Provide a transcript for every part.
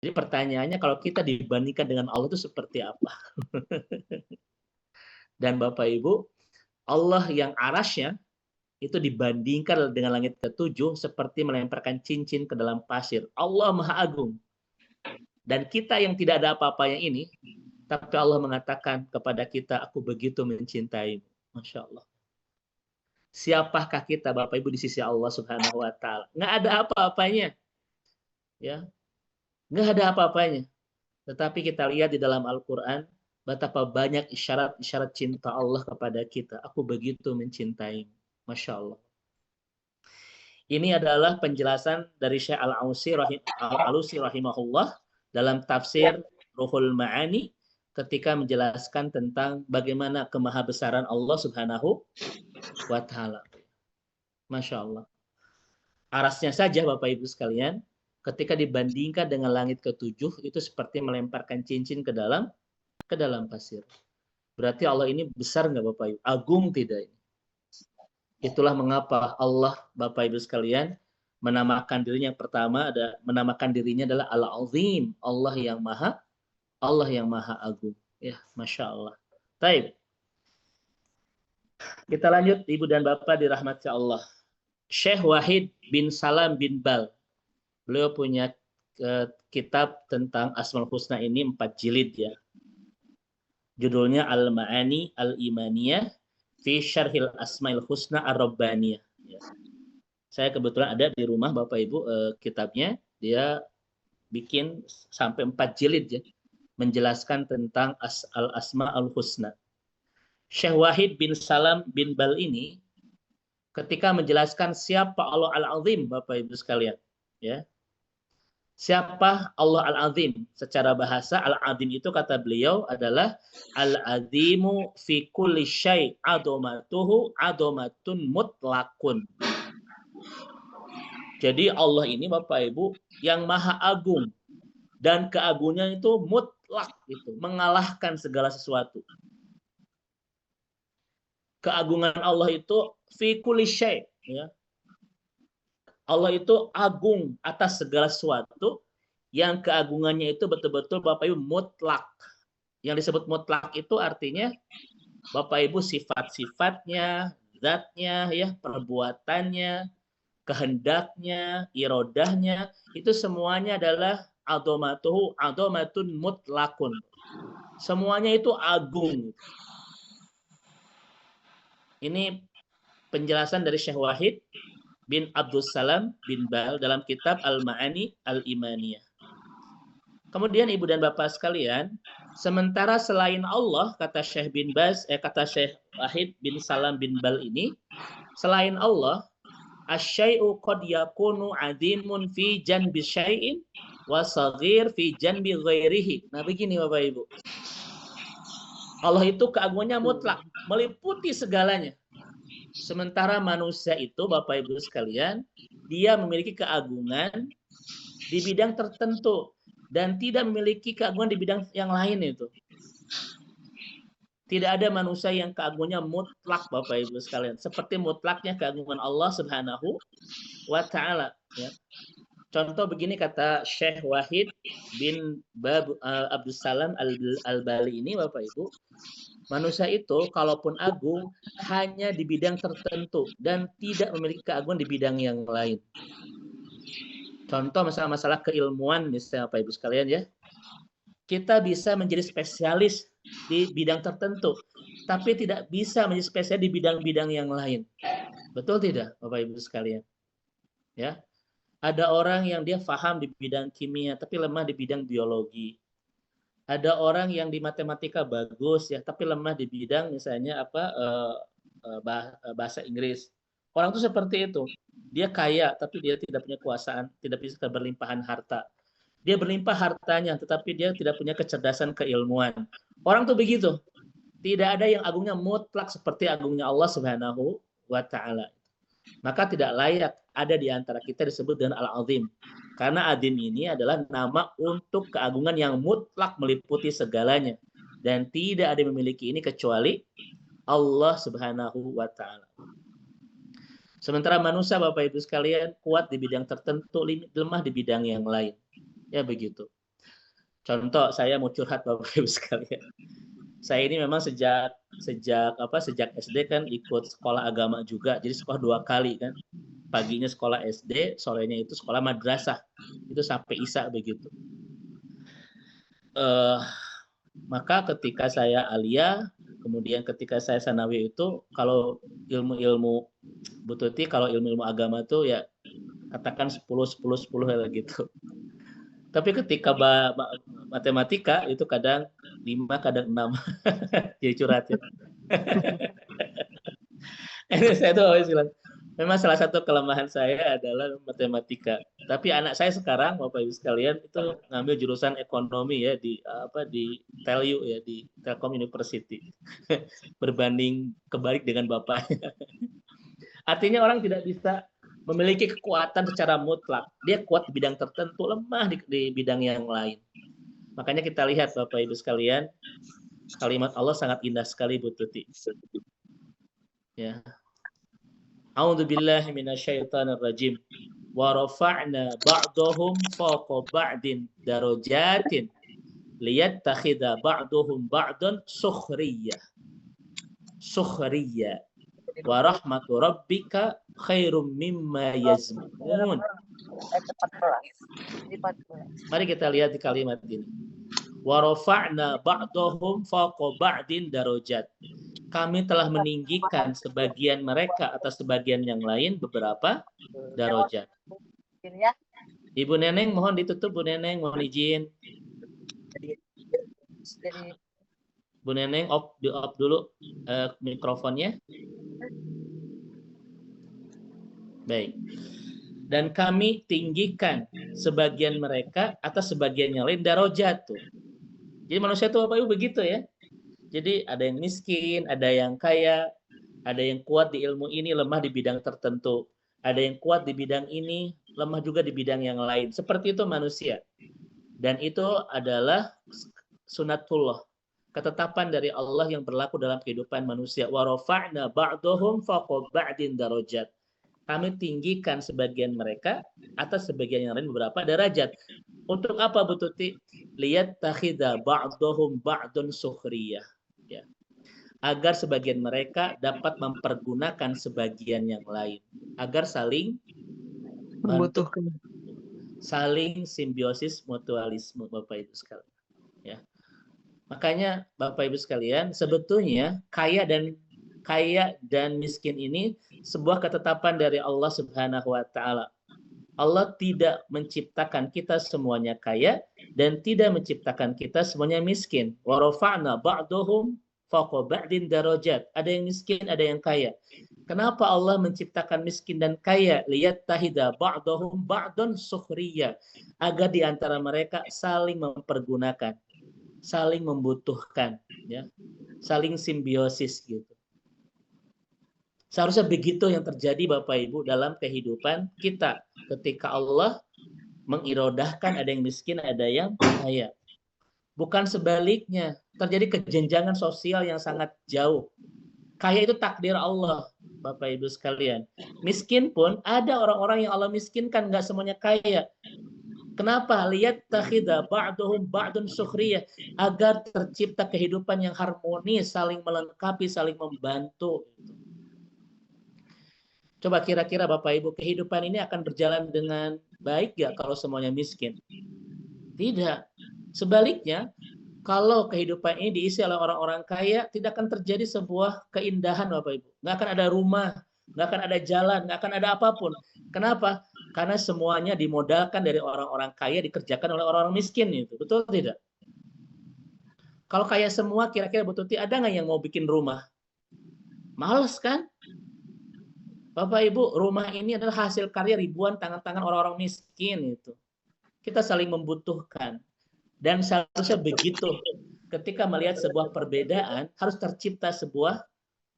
Jadi pertanyaannya kalau kita dibandingkan dengan Allah itu seperti apa? Dan Bapak Ibu, Allah yang arasnya itu dibandingkan dengan langit ketujuh seperti melemparkan cincin ke dalam pasir. Allah Maha Agung. Dan kita yang tidak ada apa-apanya ini, tapi Allah mengatakan kepada kita, aku begitu mencintaimu. Masya Allah. Siapakah kita Bapak Ibu di sisi Allah Subhanahu wa taala? Nggak ada apa-apanya, ya. Nggak ada apa-apanya. Tetapi kita lihat di dalam Al-Qur'an betapa banyak isyarat-isyarat cinta Allah kepada kita. Aku begitu mencintaimu. Masya Allah. Ini adalah penjelasan dari Syekh Al-Alusi rahimahullah dalam tafsir Ruhul Ma'ani ketika menjelaskan tentang bagaimana kemahabesaran Allah Subhanahu wa taala. Masya Allah. Arasnya saja Bapak Ibu sekalian, ketika dibandingkan dengan langit ketujuh itu seperti melemparkan cincin ke dalam pasir. Berarti Allah ini besar nggak Bapak Ibu? Agung tidak? Itulah mengapa Allah Bapak Ibu sekalian menamakan dirinya, yang pertama menamakan dirinya adalah Al-Azim, Allah yang maha agung. Ya, Masya Allah. Baik. Kita lanjut Ibu dan Bapak dirahmati Allah. Syekh Wahid bin Salam bin Bal. Beliau punya kitab tentang Asmaul Husna ini 4 jilid ya. Judulnya Al-Ma'ani Al-Imaniyah fi Syarhil Asmaul Husna Ar-Rabbaniyah. Ya. Saya kebetulan ada di rumah Bapak Ibu kitabnya. Dia bikin sampai 4 jilid ya, menjelaskan tentang Al-Asma Al-Husna. Syekh Wahid bin Salam bin Bal ini ketika menjelaskan siapa Allah Al-Azim Bapak Ibu sekalian, ya. Siapa Allah Al-Azim? Secara bahasa Al-Azim itu kata beliau adalah Al-Azimu fi kulli syai' adomatuhu adomatun mutlakun. Jadi Allah ini Bapak Ibu yang maha agung dan keagungan itu mutlak itu, mengalahkan segala sesuatu. Keagungan Allah itu fi kulli syai', ya. Allah itu agung atas segala sesuatu yang keagungannya itu betul-betul Bapak Ibu mutlak. Yang disebut mutlak itu artinya Bapak Ibu sifat-sifatnya, zatnya, ya, perbuatannya, kehendaknya, irodahnya, itu semuanya adalah adomatun mutlakun. Semuanya itu agung. Ini penjelasan dari Syekh Wahid bin Abdul Salam bin Bal dalam kitab Al-Ma'ani Al-Imaniyah. Kemudian Ibu dan Bapak sekalian, sementara selain Allah, kata Syekh Wahid bin Salam bin Bal ini, selain Allah, asyai'u qad yakunu adimun fi janbi syai'in wa saghir fi janbi ghairihi. Nah, begini Bapak Ibu. Allah itu keagungannya mutlak, meliputi segalanya. Sementara manusia itu Bapak Ibu sekalian, dia memiliki keagungan di bidang tertentu dan tidak memiliki keagungan di bidang yang lain itu. Tidak ada manusia yang keagungannya mutlak Bapak Ibu sekalian. Seperti mutlaknya keagungan Allah Subhanahu wa taala, ya. Contoh begini kata Syekh Wahid bin Abdul Salam Al-Bali ini Bapak Ibu, manusia itu kalaupun agung hanya di bidang tertentu dan tidak memiliki keagungan di bidang yang lain. Contoh masalah keilmuan misalnya Bapak Ibu sekalian ya. Kita bisa menjadi spesialis di bidang tertentu, tapi tidak bisa menjadi spesialis di bidang-bidang yang lain. Betul tidak Bapak Ibu sekalian? Ya. Ada orang yang dia paham di bidang kimia tapi lemah di bidang biologi. Ada orang yang di matematika bagus ya tapi lemah di bidang misalnya bahasa Inggris. Orang itu seperti itu. Dia kaya tapi dia tidak punya kekuasaan, tidak bisa berlimpahan harta. Dia berlimpah hartanya tetapi dia tidak punya kecerdasan keilmuan. Orang tuh begitu. Tidak ada yang agungnya mutlak seperti agungnya Allah Subhanahu wa taala. Maka tidak layak ada di antara kita disebut dengan Al-Azim. Karena Azim ini adalah nama untuk keagungan yang mutlak meliputi segalanya. Dan tidak ada yang memiliki ini kecuali Allah Subhanahu wa taala. Sementara manusia Bapak Ibu sekalian kuat di bidang tertentu, lemah di bidang yang lain. Ya begitu. Contoh, saya mau curhat Bapak Ibu sekalian. Saya ini memang sejak SD kan ikut sekolah agama juga, jadi sekolah 2 kali kan. Paginya sekolah SD, sorenya itu sekolah madrasah. Itu sampai Isya begitu. Maka ketika saya aliyah, kemudian ketika saya sanawi itu, kalau ilmu-ilmu Bu Tuti, kalau ilmu-ilmu agama tuh ya katakan 10 gitu. Tapi ketika matematika itu kadang 5, kadang 6. Jadi curhat ya. Saya tuh always bilang, memang salah satu kelemahan saya adalah matematika. Tapi anak saya sekarang, Bapak Ibu sekalian, itu ngambil jurusan ekonomi ya di TELU ya, di Telkom University. Berbanding kebalik dengan bapaknya. Artinya orang tidak bisa memiliki kekuatan secara mutlak. Dia kuat di bidang tertentu, lemah di bidang yang lain. Makanya kita lihat Bapak Ibu sekalian, kalimat Allah sangat indah sekali Bu Tuti. Ya. A'udzu billahi minasyaitonir rajim. Wa rafa'na ba'dahum fawqa ba'din darajatin liyattakhidha ba'duhum ba'dan sukhriyah. Sukhriyah. Wa rahmatu rabbika khairum mimma yazmun. Mari kita lihat di kalimat ini. Wa rafa'na ba'dahum fawqa ba'din darajat. Kami telah meninggikan sebagian mereka atas sebagian yang lain beberapa darajat. Ibu Neneng mohon ditutup, Bu Neneng mohon izin. Bu Neneng off dulu mikrofonnya. Baik. Dan kami tinggikan sebagian mereka atas sebagian yang lain darajat tuh. Jadi manusia itu Bapak Ibu begitu ya. Jadi ada yang miskin, ada yang kaya, ada yang kuat di ilmu ini, lemah di bidang tertentu. Ada yang kuat di bidang ini, lemah juga di bidang yang lain. Seperti itu manusia. Dan itu adalah sunatullah, ketetapan dari Allah yang berlaku dalam kehidupan manusia. Wa rafa'na ba'dahum fawqa ba'din darajat. Kami tinggikan sebagian mereka atas sebagian yang lain beberapa derajat. Untuk apa Bu Tuti? Lihat takhidha ba'dahum ba'dun sukhriyah. Ya. Agar sebagian mereka dapat mempergunakan sebagian yang lain. Agar saling membutuhkan. Saling simbiosis mutualisme Bapak Ibu sekalian. Ya. Makanya Bapak Ibu sekalian, sebetulnya kaya dan miskin ini sebuah ketetapan dari Allah Subhanahu wa taala. Allah tidak menciptakan kita semuanya kaya dan tidak menciptakan kita semuanya miskin. Wa rafa'na ba'dahum fawqa ba'din darajat. Ada yang miskin, ada yang kaya. Kenapa Allah menciptakan miskin dan kaya? Liyattahida ba'dahum ba'dan sukhriyah. Agar di antara mereka saling mempergunakan, saling membutuhkan, ya. Saling simbiosis gitu. Seharusnya begitu yang terjadi Bapak Ibu dalam kehidupan kita. Ketika Allah mengirodahkan ada yang miskin, ada yang kaya. Bukan sebaliknya. Terjadi kejenjangan sosial yang sangat jauh. Kaya itu takdir Allah, Bapak Ibu sekalian. Miskin pun ada orang-orang yang Allah miskinkan, nggak semuanya kaya. Kenapa? Lihat takhidha ba'duhum ba'dun sukhriyah. Agar tercipta kehidupan yang harmonis, saling melengkapi, saling membantu. Coba kira-kira Bapak Ibu, kehidupan ini akan berjalan dengan baik nggak kalau semuanya miskin? Tidak. Sebaliknya, kalau kehidupan ini diisi oleh orang-orang kaya, tidak akan terjadi sebuah keindahan Bapak Ibu. Nggak akan ada rumah, nggak akan ada jalan, nggak akan ada apapun. Kenapa? Karena semuanya dimodalkan dari orang-orang kaya, dikerjakan oleh orang-orang miskin. Itu. Betul tidak? Kalau kaya semua, kira-kira Bu Tuti ada nggak yang mau bikin rumah? Males kan? Bapak Ibu, rumah ini adalah hasil karya ribuan tangan-tangan orang-orang miskin itu. Kita saling membutuhkan. Dan seharusnya begitu. Ketika melihat sebuah perbedaan, harus tercipta sebuah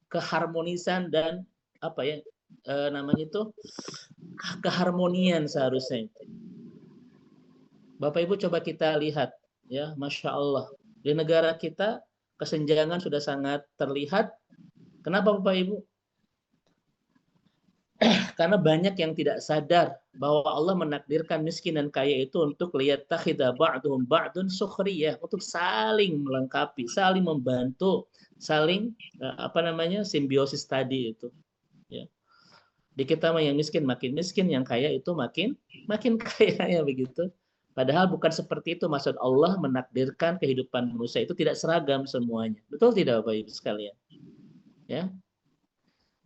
keharmonisan dan namanya itu keharmonian seharusnya. Bapak Ibu coba kita lihat, ya, Masya Allah. Di negara kita kesenjangan sudah sangat terlihat. Kenapa Bapak Ibu? Karena banyak yang tidak sadar bahwa Allah menakdirkan miskin dan kaya itu untuk lihat takhidha ba'duhum ba'dun sukhriyah, untuk saling melengkapi, saling membantu, saling simbiosis tadi itu. Ya. Di kita yang miskin makin miskin, yang kaya itu makin makin kaya ya begitu. Padahal bukan seperti itu maksud Allah menakdirkan kehidupan manusia itu tidak seragam semuanya. Betul tidak Bapak Ibu sekalian? Ya.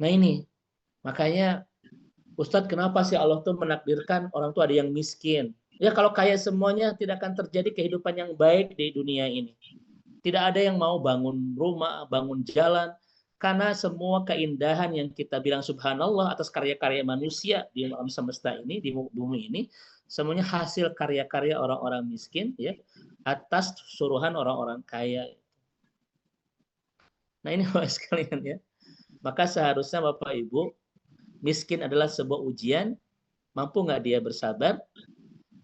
Nah ini makanya Ustadz, kenapa sih Allah tuh menakdirkan orang tuh ada yang miskin? Ya kalau kaya semuanya tidak akan terjadi kehidupan yang baik di dunia ini. Tidak ada yang mau bangun rumah, bangun jalan, karena semua keindahan yang kita bilang subhanallah atas karya-karya manusia di alam semesta ini, di bumi ini, semuanya hasil karya-karya orang-orang miskin, ya, atas suruhan orang-orang kaya. Nah ini Bapak sekalian ya. Maka seharusnya Bapak Ibu, miskin adalah sebuah ujian, mampu nggak dia bersabar?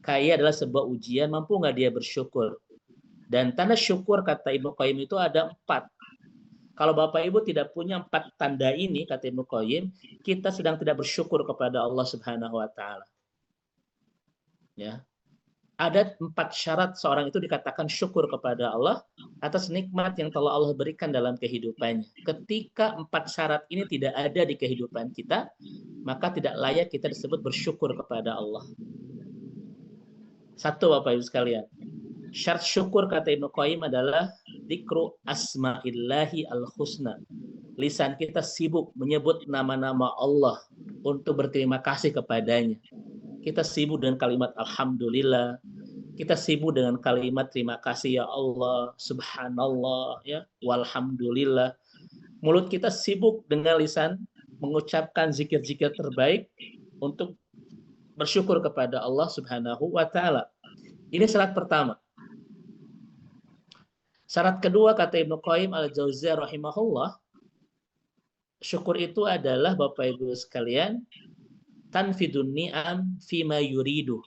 Kaya adalah sebuah ujian, mampu nggak dia bersyukur? Dan tanda syukur kata Ibnu Qayyim itu ada 4. Kalau Bapak Ibu tidak punya 4 tanda ini, kata Ibnu Qayyim, kita sedang tidak bersyukur kepada Allah Subhanahu wa taala. Ya. Ada 4 syarat seorang itu dikatakan syukur kepada Allah atas nikmat yang telah Allah berikan dalam kehidupannya. Ketika 4 syarat ini tidak ada di kehidupan kita, maka tidak layak kita disebut bersyukur kepada Allah. 1 Bapak Ibu sekalian. Syarat syukur kata Ibnu Qayyim adalah dzikru asma'illahi al-husna. Lisan kita sibuk menyebut nama-nama Allah untuk berterima kasih kepadanya. Kita sibuk dengan kalimat alhamdulillah. Kita sibuk dengan kalimat terima kasih ya Allah, subhanallah, ya, walhamdulillah. Mulut kita sibuk dengan lisan mengucapkan zikir-zikir terbaik untuk bersyukur kepada Allah Subhanahu wa taala. Ini syarat pertama. Syarat kedua kata Ibnu Qayyim al-Jauziyah rahimahullah, syukur itu adalah Bapak Ibu sekalian, tanfidun ni'am fima yuridu.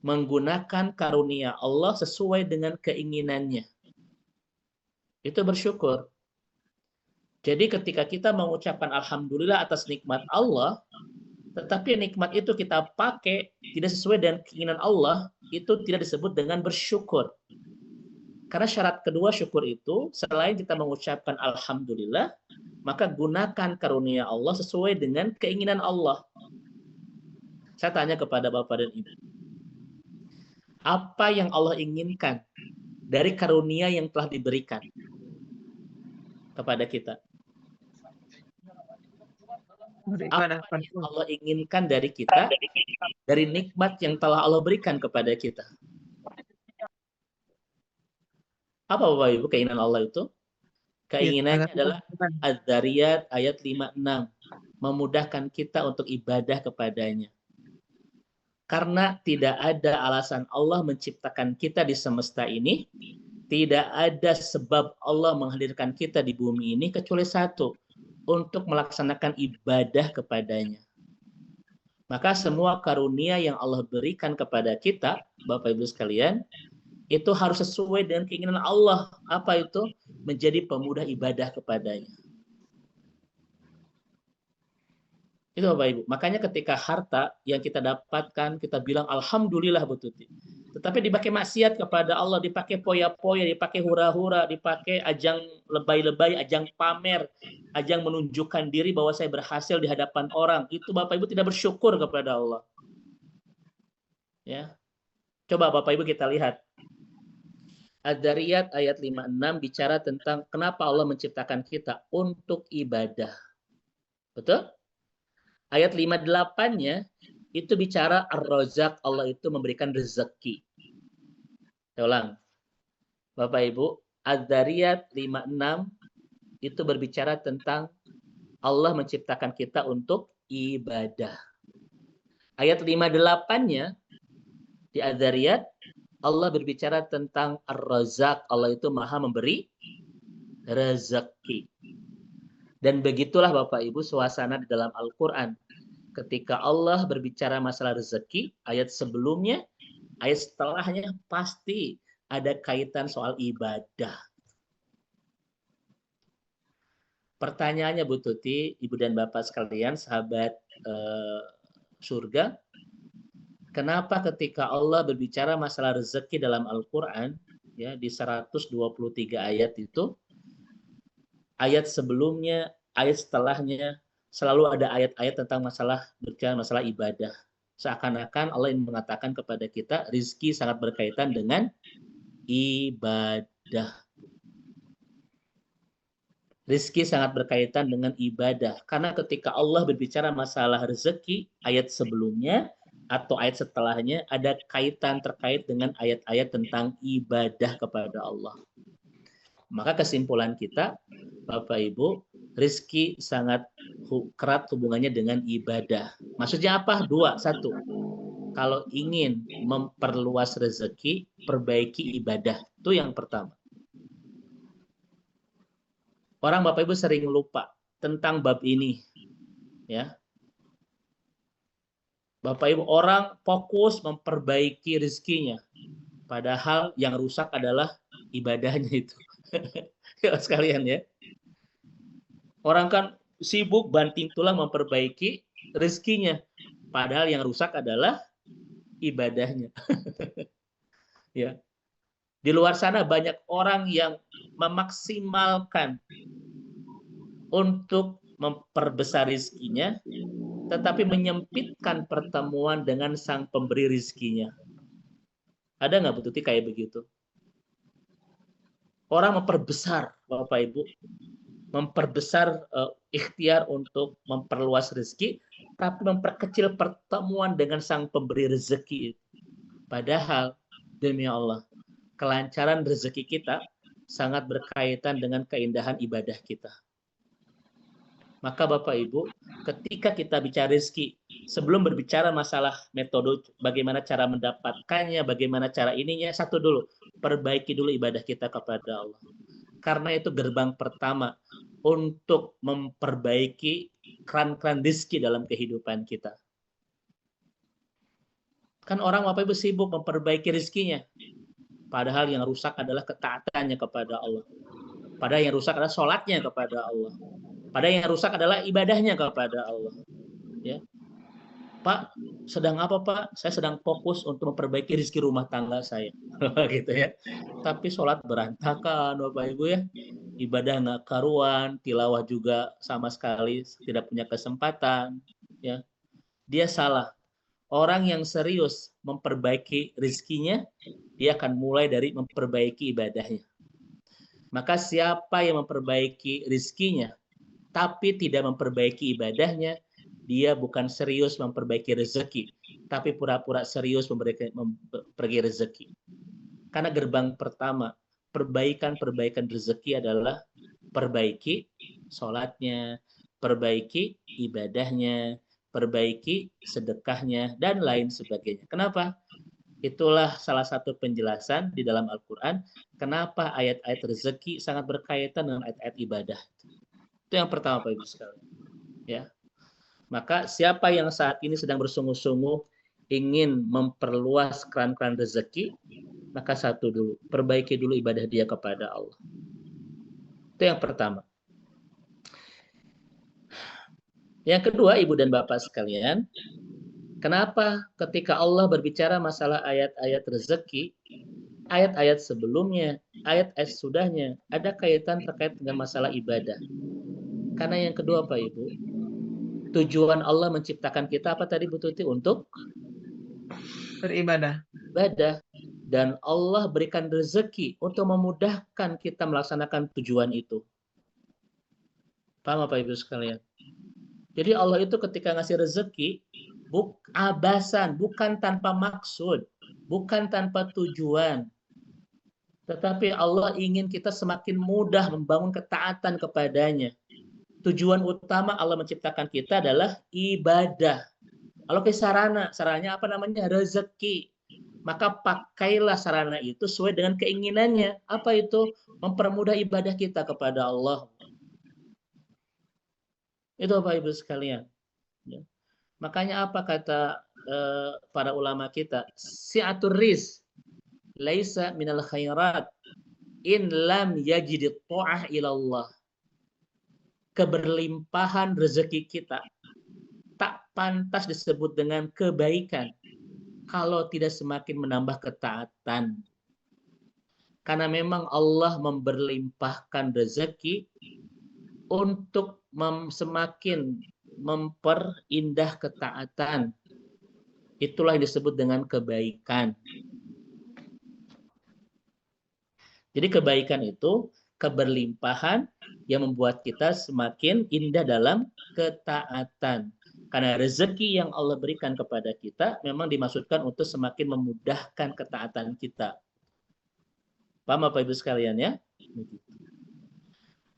Menggunakan karunia Allah sesuai dengan keinginannya. Itu bersyukur. Jadi ketika kita mengucapkan alhamdulillah atas nikmat Allah, tetapi nikmat itu kita pakai tidak sesuai dengan keinginan Allah, itu tidak disebut dengan bersyukur. Karena syarat kedua syukur itu, selain kita mengucapkan alhamdulillah, maka gunakan karunia Allah sesuai dengan keinginan Allah. Saya tanya kepada Bapak dan Ibu, apa yang Allah inginkan dari karunia yang telah diberikan kepada kita? Apa yang Allah inginkan dari kita, dari nikmat yang telah Allah berikan kepada kita? Apa Bapak Ibu keinginan Allah itu? Keinginannya adalah Az-Zariyat ayat 56. Memudahkan kita untuk ibadah kepadanya. Karena tidak ada alasan Allah menciptakan kita di semesta ini, tidak ada sebab Allah menghadirkan kita di bumi ini kecuali satu, untuk melaksanakan ibadah kepadanya. Maka semua karunia yang Allah berikan kepada kita, Bapak Ibu sekalian, itu harus sesuai dengan keinginan Allah. Apa itu? Menjadi pemudah ibadah kepadanya. Itu Bapak Ibu. Makanya ketika harta yang kita dapatkan, kita bilang alhamdulillah Bu Tuti. Tetapi dipakai maksiat kepada Allah, dipakai poya-poya, dipakai hura-hura, dipakai ajang lebay-lebay, ajang pamer, ajang menunjukkan diri bahwa saya berhasil di hadapan orang. Itu Bapak Ibu tidak bersyukur kepada Allah. Ya. Coba Bapak Ibu kita lihat. Az-Zariyat ayat 56 bicara tentang kenapa Allah menciptakan kita untuk ibadah. Betul? Ayat 58-nya itu bicara Ar-Razzaq, Allah itu memberikan rezeki. Saya ulang. Bapak Ibu, Az-Zariyat 56 itu berbicara tentang Allah menciptakan kita untuk ibadah. Ayat 58-nya di Az-Zariyat Allah berbicara tentang Ar-Razzaq, Allah itu maha memberi rezeki. Dan begitulah Bapak Ibu suasana di dalam Al-Quran. Ketika Allah berbicara masalah rezeki, ayat sebelumnya, ayat setelahnya pasti ada kaitan soal ibadah. Pertanyaannya Bu Tuti, Ibu dan Bapak sekalian, sahabat surga, kenapa ketika Allah berbicara masalah rezeki dalam Al-Quran, ya di 123 ayat itu, ayat sebelumnya, ayat setelahnya, selalu ada ayat-ayat tentang berbicara masalah ibadah. Seakan-akan Allah yang mengatakan kepada kita, rizki sangat berkaitan dengan ibadah. Rizki sangat berkaitan dengan ibadah. Karena ketika Allah berbicara masalah rezeki, ayat sebelumnya atau ayat setelahnya ada kaitan terkait dengan ayat-ayat tentang ibadah kepada Allah. Maka kesimpulan kita, Bapak Ibu, rizki sangat erat hubungannya dengan ibadah. Maksudnya apa? Dua. Satu, kalau ingin memperluas rezeki, perbaiki ibadah. Itu yang pertama. Orang Bapak Ibu sering lupa tentang bab ini. Ya. Bapak Ibu, orang fokus memperbaiki rezekinya. Padahal yang rusak adalah ibadahnya itu. Ya sekalian ya. Orang kan sibuk banting tulang memperbaiki rezekinya. Padahal yang rusak adalah ibadahnya. Ya. Di luar sana banyak orang yang memaksimalkan untuk memperbesar rizkinya, tetapi menyempitkan pertemuan dengan sang pemberi rizkinya. Ada nggak Bu Tuti kayak begitu? Orang memperbesar, Bapak Ibu, memperbesar ikhtiar untuk memperluas rezeki, tapi memperkecil pertemuan dengan sang pemberi rezeki. Padahal, demi Allah, kelancaran rezeki kita sangat berkaitan dengan keindahan ibadah kita. Maka Bapak Ibu, ketika kita bicara rezeki, sebelum berbicara masalah metode, bagaimana cara mendapatkannya, bagaimana cara ininya, satu dulu, perbaiki dulu ibadah kita kepada Allah. Karena itu gerbang pertama untuk memperbaiki keran-keran rezeki dalam kehidupan kita. Kan orang Bapak Ibu sibuk memperbaiki rezekinya. Padahal yang rusak adalah ketaatannya kepada Allah. Padahal yang rusak adalah sholatnya kepada Allah. Padahal yang rusak adalah ibadahnya kepada Allah. Ya. Pak, sedang apa Pak? Saya sedang fokus untuk memperbaiki rezeki rumah tangga saya. Gitu ya. Tapi sholat berantakan Bapak Ibu ya. Ibadah nggak karuan, tilawah juga sama sekali tidak punya kesempatan. Ya. Dia salah. Orang yang serius memperbaiki rezekinya, dia akan mulai dari memperbaiki ibadahnya. Maka siapa yang memperbaiki rezekinya, tapi tidak memperbaiki ibadahnya, dia bukan serius memperbaiki rezeki, tapi pura-pura serius memperbaiki rezeki. Karena gerbang pertama, perbaikan rezeki adalah perbaiki sholatnya, perbaiki ibadahnya, perbaiki sedekahnya, dan lain sebagainya. Kenapa? Itulah salah satu penjelasan di dalam Al-Quran, kenapa ayat-ayat rezeki sangat berkaitan dengan ayat-ayat ibadah. Itu yang pertama, Pak Ibu sekalian. Ya. Maka siapa yang saat ini sedang bersungguh-sungguh ingin memperluas keran-keran rezeki, maka satu dulu, perbaiki dulu ibadah dia kepada Allah. Itu yang pertama. Yang kedua, Ibu dan Bapak sekalian, kenapa ketika Allah berbicara masalah ayat-ayat rezeki, ayat-ayat sebelumnya, ayat-ayat sudahnya, ada kaitan terkait dengan masalah ibadah. Karena yang kedua, Pak Ibu, tujuan Allah menciptakan kita apa tadi Bu Tuti? Untuk beribadah. Ibadah. Dan Allah berikan rezeki untuk memudahkan kita melaksanakan tujuan itu. Paham Bapak Ibu sekalian? Jadi Allah itu ketika ngasih rezeki, abasan, bukan tanpa maksud, bukan tanpa tujuan. Tetapi Allah ingin kita semakin mudah membangun ketaatan kepadanya. Tujuan utama Allah menciptakan kita adalah ibadah. Kalau ke sarananya apa namanya? Rezeki. Maka pakailah sarana itu sesuai dengan keinginannya. Apa itu? Mempermudah ibadah kita kepada Allah. Itu Bapak Ibu sekalian. Ya. Makanya apa kata para ulama kita? Si'atur rizq laisa minal khairat in lam yajid ta'ah ilallah. keberlimpahan rezeki kita tak pantas disebut dengan kebaikan kalau tidak semakin menambah ketaatan. Karena memang Allah memberlimpahkan rezeki untuk semakin memperindah ketaatan. Itulah yang disebut dengan kebaikan. Jadi kebaikan itu keberlimpahan yang membuat kita semakin indah dalam ketaatan. Karena rezeki yang Allah berikan kepada kita memang dimaksudkan untuk semakin memudahkan ketaatan kita. Paham Bapak Ibu sekalian ya?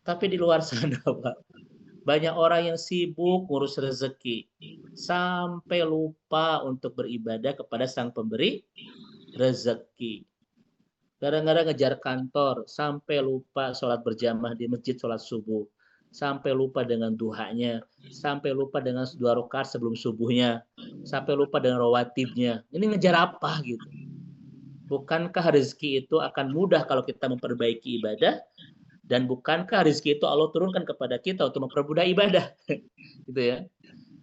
Tapi di luar sana Pak, banyak orang yang sibuk ngurus rezeki sampai lupa untuk beribadah kepada Sang Pemberi rezeki. Gara-gara ngejar kantor, sampai lupa sholat berjamaah di masjid, sholat subuh. Sampai lupa dengan duhanya. Sampai lupa dengan 2 rakaat sebelum subuhnya. Sampai lupa dengan rawatibnya. Ini ngejar apa gitu? Bukankah rezeki itu akan mudah kalau kita memperbaiki ibadah? Dan bukankah rezeki itu Allah turunkan kepada kita untuk mempermudah ibadah? Gitu ya.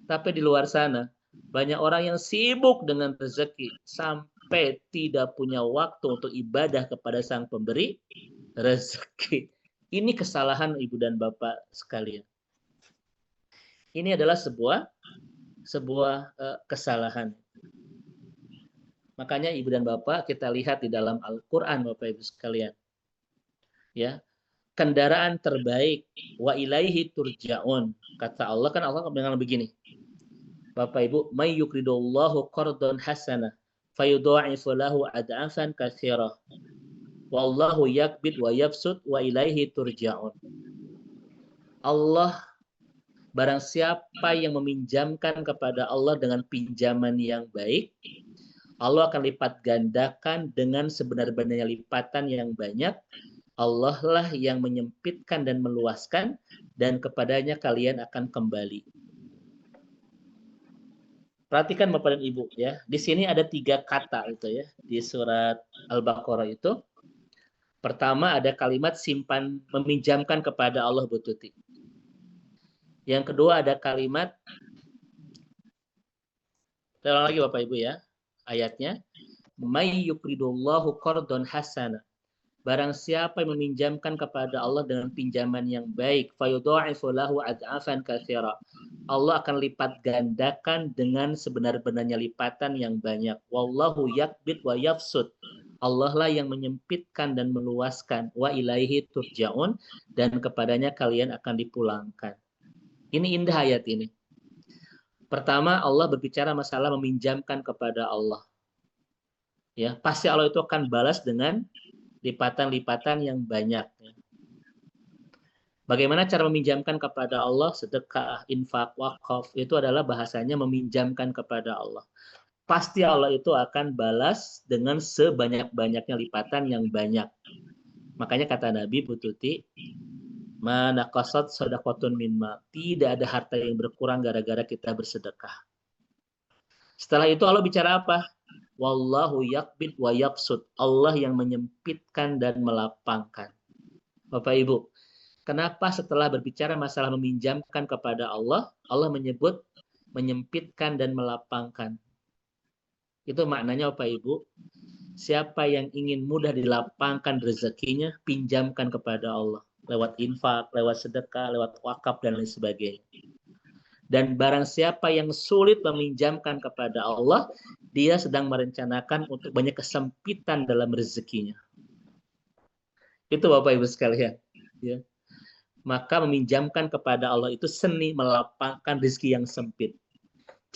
Tapi di luar sana, banyak orang yang sibuk dengan rezeki sampai tidak punya waktu untuk ibadah kepada Sang Pemberi rezeki. Ini kesalahan Ibu dan Bapak sekalian. Ini adalah sebuah kesalahan. Makanya Ibu dan Bapak kita lihat di dalam Al-Qur'an Bapak Ibu sekalian. Ya. Kendaraan terbaik wa ilaihi turja'un. Kata Allah, kan Allah bilang begini. Bapak Ibu, may yuqridullahu qardan hasanah fayudha'ifu lahu ad'afan katsirah. Wallahu yakbid wa yabsut wa ilaihi turja'un. Allah, barang siapa yang meminjamkan kepada Allah dengan pinjaman yang baik, Allah akan lipat gandakan dengan sebenar-benarnya lipatan yang banyak. Allah lah yang menyempitkan dan meluaskan, dan kepadanya kalian akan kembali. Perhatikan Bapak dan Ibu ya. Di sini ada 3 kata itu ya di surat Al-Baqarah itu. Pertama ada kalimat simpan, meminjamkan kepada Allah Bu Tuti. Yang kedua ada kalimat, ulang lagi Bapak Ibu ya. Ayatnya, may yuqridullahu qardan hasana. Barang siapa yang meminjamkan kepada Allah dengan pinjaman yang baik, fayudha'ifu lahu ad'afan katsira. Allah akan lipat gandakan dengan sebenar-benarnya lipatan yang banyak. Wallahu yakbid wa yafsud. Allah lah yang menyempitkan dan meluaskan. Wa ilaihi turja'un, dan kepadanya kalian akan dipulangkan. Ini indah ayat ini. Pertama, Allah berbicara masalah meminjamkan kepada Allah. Ya, pasti Allah itu akan balas dengan lipatan-lipatan yang banyak. Bagaimana cara meminjamkan kepada Allah? Sedekah, infak, wakaf, itu adalah bahasanya meminjamkan kepada Allah. Pasti Allah itu akan balas dengan sebanyak-banyaknya lipatan yang banyak. Makanya kata Nabi Bu Tuti, mana qasad sadaqatun minma. Tidak ada harta yang berkurang gara-gara kita bersedekah. Setelah itu Allah bicara apa? Wallahu yakbid wa yabsud. Allah yang menyempitkan dan melapangkan. Bapak Ibu, kenapa setelah berbicara masalah meminjamkan kepada Allah, Allah menyebut menyempitkan dan melapangkan? Itu maknanya Bapak Ibu, siapa yang ingin mudah dilapangkan rezekinya, pinjamkan kepada Allah. Lewat infak, lewat sedekah, lewat wakaf, dan lain sebagainya. Dan barang siapa yang sulit meminjamkan kepada Allah, dia sedang merencanakan untuk banyak kesempitan dalam rezekinya. Itu Bapak Ibu sekalian. Ya. Maka meminjamkan kepada Allah itu seni melapangkan rezeki yang sempit.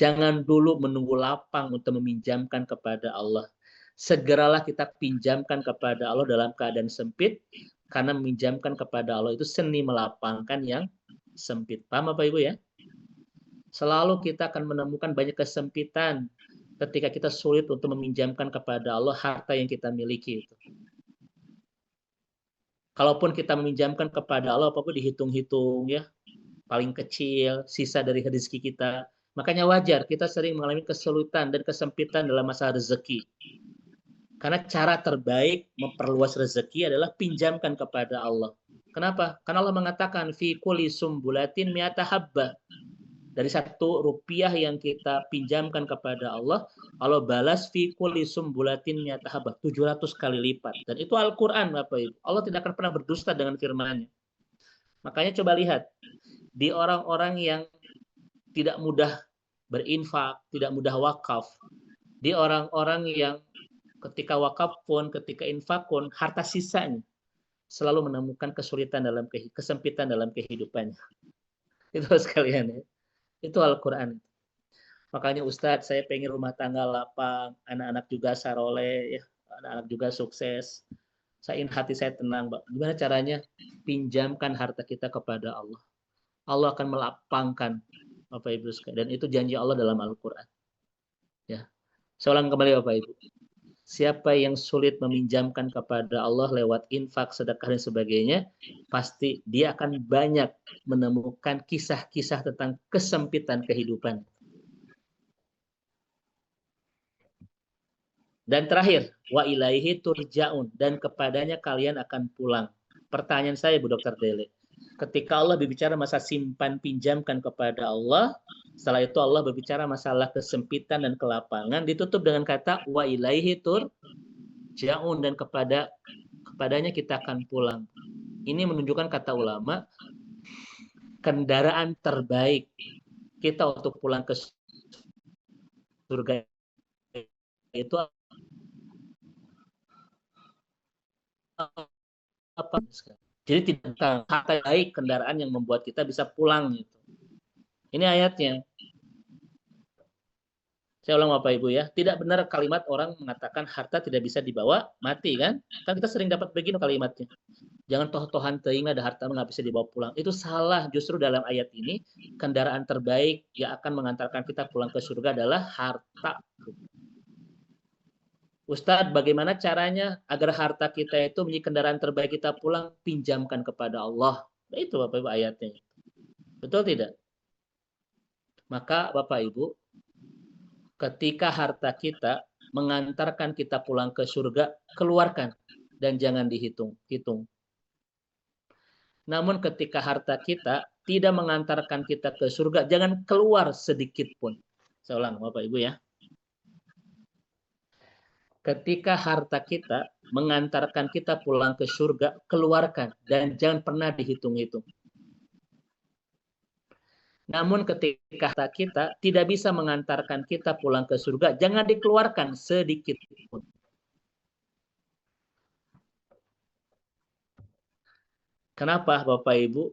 Jangan dulu menunggu lapang untuk meminjamkan kepada Allah. Segeralah kita pinjamkan kepada Allah dalam keadaan sempit, karena meminjamkan kepada Allah itu seni melapangkan yang sempit. Paham Bapak Ibu ya? Selalu kita akan menemukan banyak kesempitan ketika kita sulit untuk meminjamkan kepada Allah harta yang kita miliki itu. Kalaupun kita meminjamkan kepada Allah, apapun dihitung-hitung ya, paling kecil, sisa dari rezeki kita. Makanya wajar kita sering mengalami kesulitan dan kesempitan dalam masa rezeki. Karena cara terbaik memperluas rezeki adalah pinjamkan kepada Allah. Kenapa? Karena Allah mengatakan fi kulli sumbulatin mi'ata habba. Dari 1 rupiah yang kita pinjamkan kepada Allah, Allah balas fi kulli sumbulatin mi'ata habba, 700 kali lipat. Dan itu Al-Qur'an, Bapak Ibu. Allah tidak akan pernah berdusta dengan firman-Nya. Makanya coba lihat di orang-orang yang tidak mudah berinfak, tidak mudah wakaf, di orang-orang yang ketika wakaf pun, ketika infak pun, harta sisanya selalu menemukan kesulitan dalam kesempitan dalam kehidupannya. Itu sekalian ya. Itu Al-Qur'an. Makanya Ustadz, saya pengen rumah tangga lapang, anak-anak juga saroleh, ya, anak-anak juga sukses. Hati saya tenang, Mbak. Gimana caranya? Pinjamkan harta kita kepada Allah. Allah akan melapangkan, Bapak Ibu sekalian. Dan itu janji Allah dalam Al-Qur'an. Ya. Saya ulang kembali, Bapak Ibu. Siapa yang sulit meminjamkan kepada Allah lewat infak, sedekah, dan sebagainya, pasti dia akan banyak menemukan kisah-kisah tentang kesempitan kehidupan. Dan terakhir, wa ilaihi turja'un, dan kepadanya kalian akan pulang. Pertanyaan saya, Bu Dr. Dele, ketika Allah berbicara masa simpan pinjamkan kepada Allah, setelah itu Allah berbicara masalah kesempitan dan kelapangan, ditutup dengan kata wa ilaihi turja'un, dan kepadanya kita akan pulang. Ini menunjukkan, kata ulama, kendaraan terbaik kita untuk pulang ke surga itu apa? Jadi tidak harta baik kendaraan yang membuat kita bisa pulang gitu. Ini ayatnya. Saya ulang Bapak Ibu ya, tidak benar kalimat orang mengatakan harta tidak bisa dibawa mati kan? Kan kita sering dapat begini kalimatnya. Jangan toh-tohan teuing ada harta nggak bisa dibawa pulang. Itu salah. Justru dalam ayat ini kendaraan terbaik yang akan mengantarkan kita pulang ke surga adalah harta. Ustadz, bagaimana caranya agar harta kita itu menjadi kendaraan terbaik kita pulang? Pinjamkan kepada Allah. Nah, itu Bapak Ibu ayatnya. Betul tidak? Maka Bapak Ibu, ketika harta kita mengantarkan kita pulang ke surga, keluarkan dan jangan dihitung. Namun ketika harta kita tidak mengantarkan kita ke surga, jangan keluar sedikit pun. Saya ulang Bapak Ibu ya. Ketika harta kita mengantarkan kita pulang ke surga, keluarkan dan jangan pernah dihitung-hitung. Namun ketika harta kita tidak bisa mengantarkan kita pulang ke surga, jangan dikeluarkan sedikit pun. Kenapa Bapak Ibu?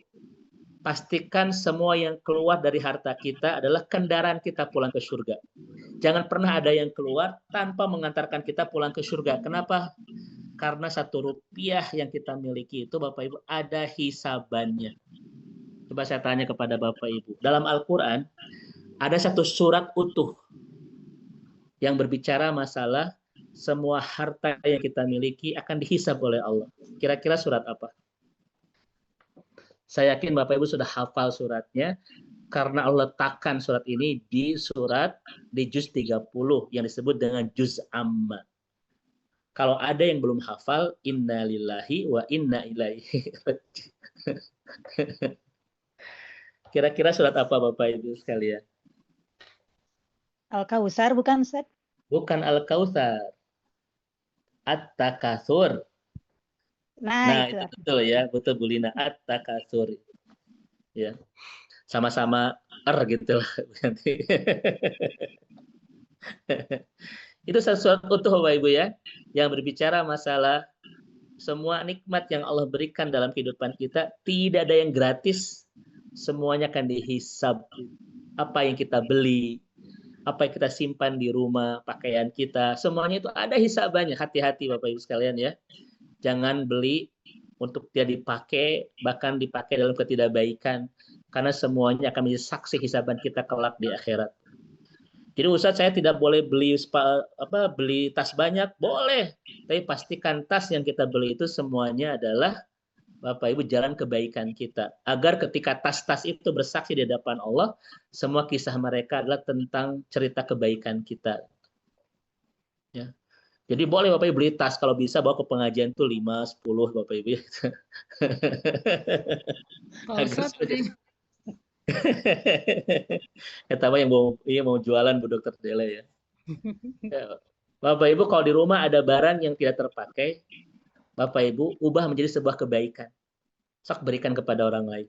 Pastikan semua yang keluar dari harta kita adalah kendaraan kita pulang ke surga. Jangan pernah ada yang keluar tanpa mengantarkan kita pulang ke surga. Kenapa? Karena 1 rupiah yang kita miliki itu Bapak Ibu ada hisabannya. Coba saya tanya kepada Bapak Ibu. Dalam Al-Quran ada 1 surat utuh yang berbicara masalah semua harta yang kita miliki akan dihisab oleh Allah. Kira-kira surat apa? Saya yakin Bapak Ibu sudah hafal suratnya karena Allah letakkan surat ini di juz 30 yang disebut dengan juz amma. Kalau ada yang belum hafal, inna lillahi wa inna ilaihi raji'un. Kira-kira surat apa Bapak Ibu sekalian? Al-Kautsar bukan, Ustaz? Bukan Al-Kautsar. At-Takatsur. Nah, itu betul ya, betul Bu Lina, At-Takatsur. Ya. Sama-sama gitu lah. Itu sesuatu utuh Bapak Ibu ya, yang berbicara masalah semua nikmat yang Allah berikan dalam kehidupan kita, tidak ada yang gratis, semuanya akan dihisab. Apa yang kita beli, apa yang kita simpan di rumah, pakaian kita, semuanya itu ada hisabannya. Hati-hati Bapak Ibu sekalian ya. Jangan beli untuk dia dipakai, bahkan dipakai dalam ketidakbaikan, karena semuanya akan menjadi saksi hisaban kita kelak di akhirat. Jadi Ustadz, saya tidak boleh beli tas banyak, boleh, tapi pastikan tas yang kita beli itu semuanya adalah Bapak Ibu jalan kebaikan kita, agar ketika tas-tas itu bersaksi di hadapan Allah, semua kisah mereka adalah tentang cerita kebaikan kita. Ya. Jadi boleh Bapak Ibu beli tas, kalau bisa bawa ke pengajian tuh 5, 10 Bapak Ibu. Pak Agar Ustadz tadi Kata yang mau jualan Bu Dokter Dele ya. Ya. Bapak Ibu kalau di rumah ada barang yang tidak terpakai, Bapak Ibu ubah menjadi sebuah kebaikan. Sok berikan kepada orang lain.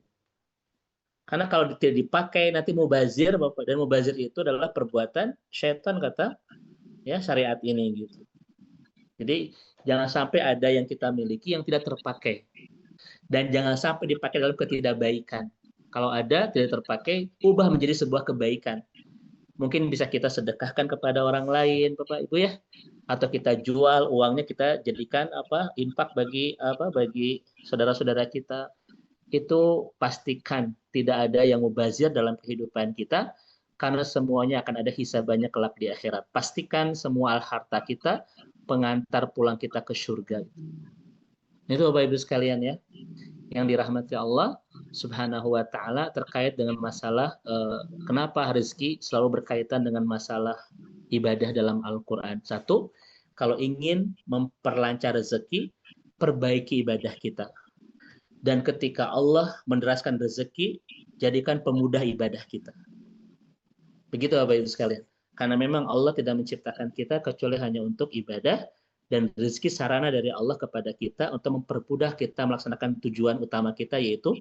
Karena kalau tidak dipakai nanti mubazir Bapak, dan mubazir itu adalah perbuatan syaitan kata ya syariat ini gitu. Jadi jangan sampai ada yang kita miliki yang tidak terpakai, dan jangan sampai dipakai dalam ketidakbaikan. Kalau ada tidak terpakai, ubah menjadi sebuah kebaikan. Mungkin bisa kita sedekahkan kepada orang lain, Bapak Ibu ya, atau kita jual uangnya kita jadikan infak bagi saudara-saudara kita. Itu pastikan tidak ada yang mubazir dalam kehidupan kita, karena semuanya akan ada hisabannya kelak di akhirat. Pastikan semua harta kita pengantar pulang kita ke surga. Itu Bapak Ibu sekalian ya, yang dirahmati Allah Subhanahu wa taala terkait dengan masalah kenapa rezeki selalu berkaitan dengan masalah ibadah dalam Al-Qur'an. Satu, kalau ingin memperlancar rezeki, perbaiki ibadah kita. Dan ketika Allah menderaskan rezeki, jadikan pemudah ibadah kita. Begitu Bapak Ibu sekalian. Karena memang Allah tidak menciptakan kita kecuali hanya untuk ibadah, dan rezeki sarana dari Allah kepada kita untuk mempermudah kita melaksanakan tujuan utama kita, yaitu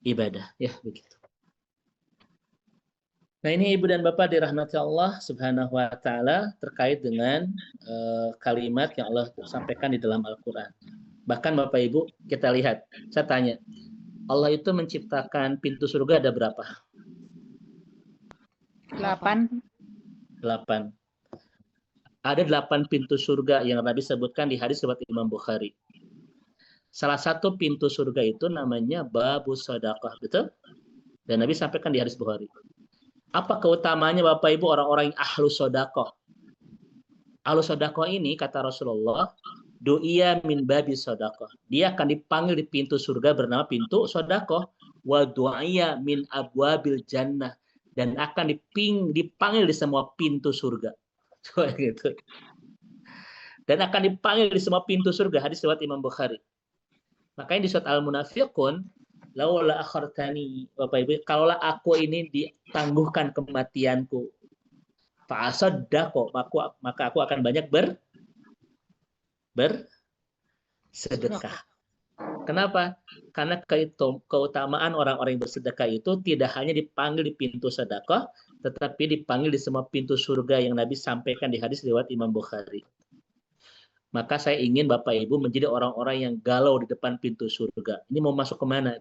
ibadah. Ya, begitu. Nah, ini Ibu dan Bapak dirahmati Allah Subhanahu wa taala terkait dengan kalimat yang Allah sampaikan di dalam Al-Qur'an. Bahkan Bapak Ibu, kita lihat, saya tanya, Allah itu menciptakan pintu surga ada berapa? 8. 8. Ada 8 pintu surga yang Nabi sebutkan di hadis riwayat Imam Bukhari. Salah satu pintu surga itu namanya Babus Shadaqah, betul? Dan Nabi sampaikan di hadis Bukhari. Apa keutamaannya Bapak Ibu orang-orang yang ahlu shadaqah? Ahlu shadaqah ini kata Rasulullah, du'iya min babi shadaqah. Dia akan dipanggil di pintu surga bernama pintu shadaqah. Wa du'iya min abwabil jannah. Dan akan dipanggil di semua pintu surga. Gitu. Dan akan dipanggil di semua pintu surga. Hadis riwayat Imam Bukhari. Makanya di surat Al-Munafiqun, laula akhartani, Bapak Ibu, kalaulah aku ini ditangguhkan kematianku, fa'asaddaqo, maka aku akan banyak bersedekah. Kenapa? Karena keutamaan orang-orang yang bersedekah itu tidak hanya dipanggil di pintu sedekah, tetapi dipanggil di semua pintu surga yang Nabi sampaikan di hadis riwayat Imam Bukhari. Maka saya ingin Bapak Ibu menjadi orang-orang yang galau di depan pintu surga. Ini mau masuk kemana?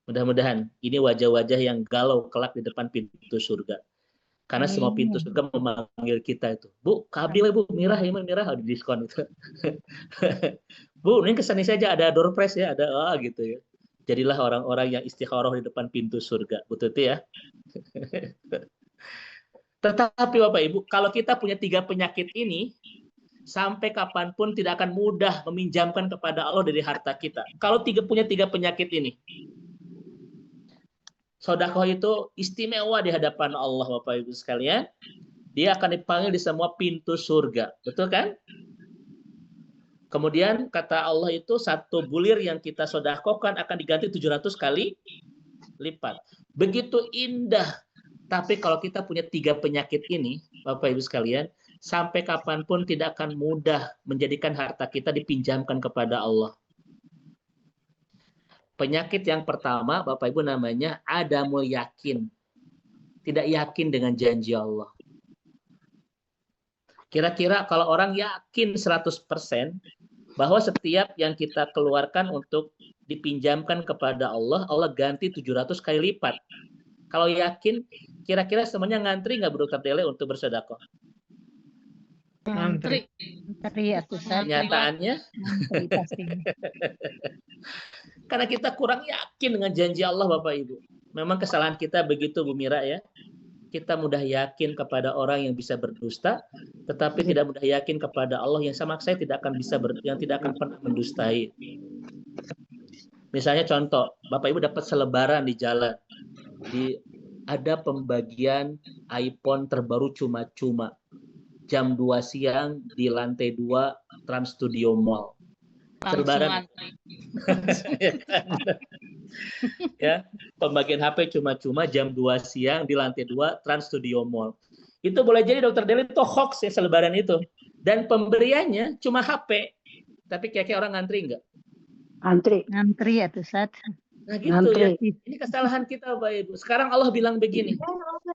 Mudah-mudahan ini wajah-wajah yang galau kelak di depan pintu surga. Karena semua pintu surga memanggil kita itu. Bu, kabdi Bu, mirah di diskon itu. Bu, ini kesini saja ada door prize ya, ada gitu ya. Jadilah orang-orang yang istikharah di depan pintu surga. Betul ya. Tetapi Bapak Ibu, kalau kita punya 3 penyakit ini, sampai kapanpun tidak akan mudah meminjamkan kepada Allah dari harta kita. Kalau punya 3 penyakit ini, sedekah itu istimewa di hadapan Allah Bapak Ibu sekalian. Dia akan dipanggil di semua pintu surga. Betul kan? Kemudian kata Allah itu 1 bulir yang kita sedekahkan akan diganti 700 kali lipat. Begitu indah. Tapi kalau kita punya 3 penyakit ini, Bapak Ibu sekalian, sampai kapanpun tidak akan mudah menjadikan harta kita dipinjamkan kepada Allah. Penyakit yang pertama, Bapak Ibu, namanya adamul yakin. Tidak yakin dengan janji Allah. Kira-kira kalau orang yakin 100% bahwa setiap yang kita keluarkan untuk dipinjamkan kepada Allah, Allah ganti 700 kali lipat. Kalau yakin, kira-kira semuanya ngantri nggak Bu Dokter Dele untuk bersedekah? Ngantri. Kenyataannya, karena kita kurang yakin dengan janji Allah Bapak Ibu. Memang kesalahan kita begitu Bu Mira ya. Kita mudah yakin kepada orang yang bisa berdusta, tetapi tidak mudah yakin kepada Allah yang sama saya tidak akan yang tidak akan pernah mendustai. Misalnya contoh, Bapak Ibu dapat selebaran di jalan, ada pembagian iPhone terbaru cuma-cuma. jam 2 siang di lantai 2 Trans Studio Mall. Langsung Selebaran. antri. Ya, pembagian HP cuma-cuma jam 2 siang di lantai 2 Trans Studio Mall. Itu boleh jadi Dokter Deli itu hoax ya selebaran itu. Dan pemberiannya cuma HP. Tapi kira-kira orang ngantri nggak? Ngantri ya tuh Ustaz. Nah gitu ya. Ini kesalahan kita Bapak Ibu. Sekarang Allah bilang begini.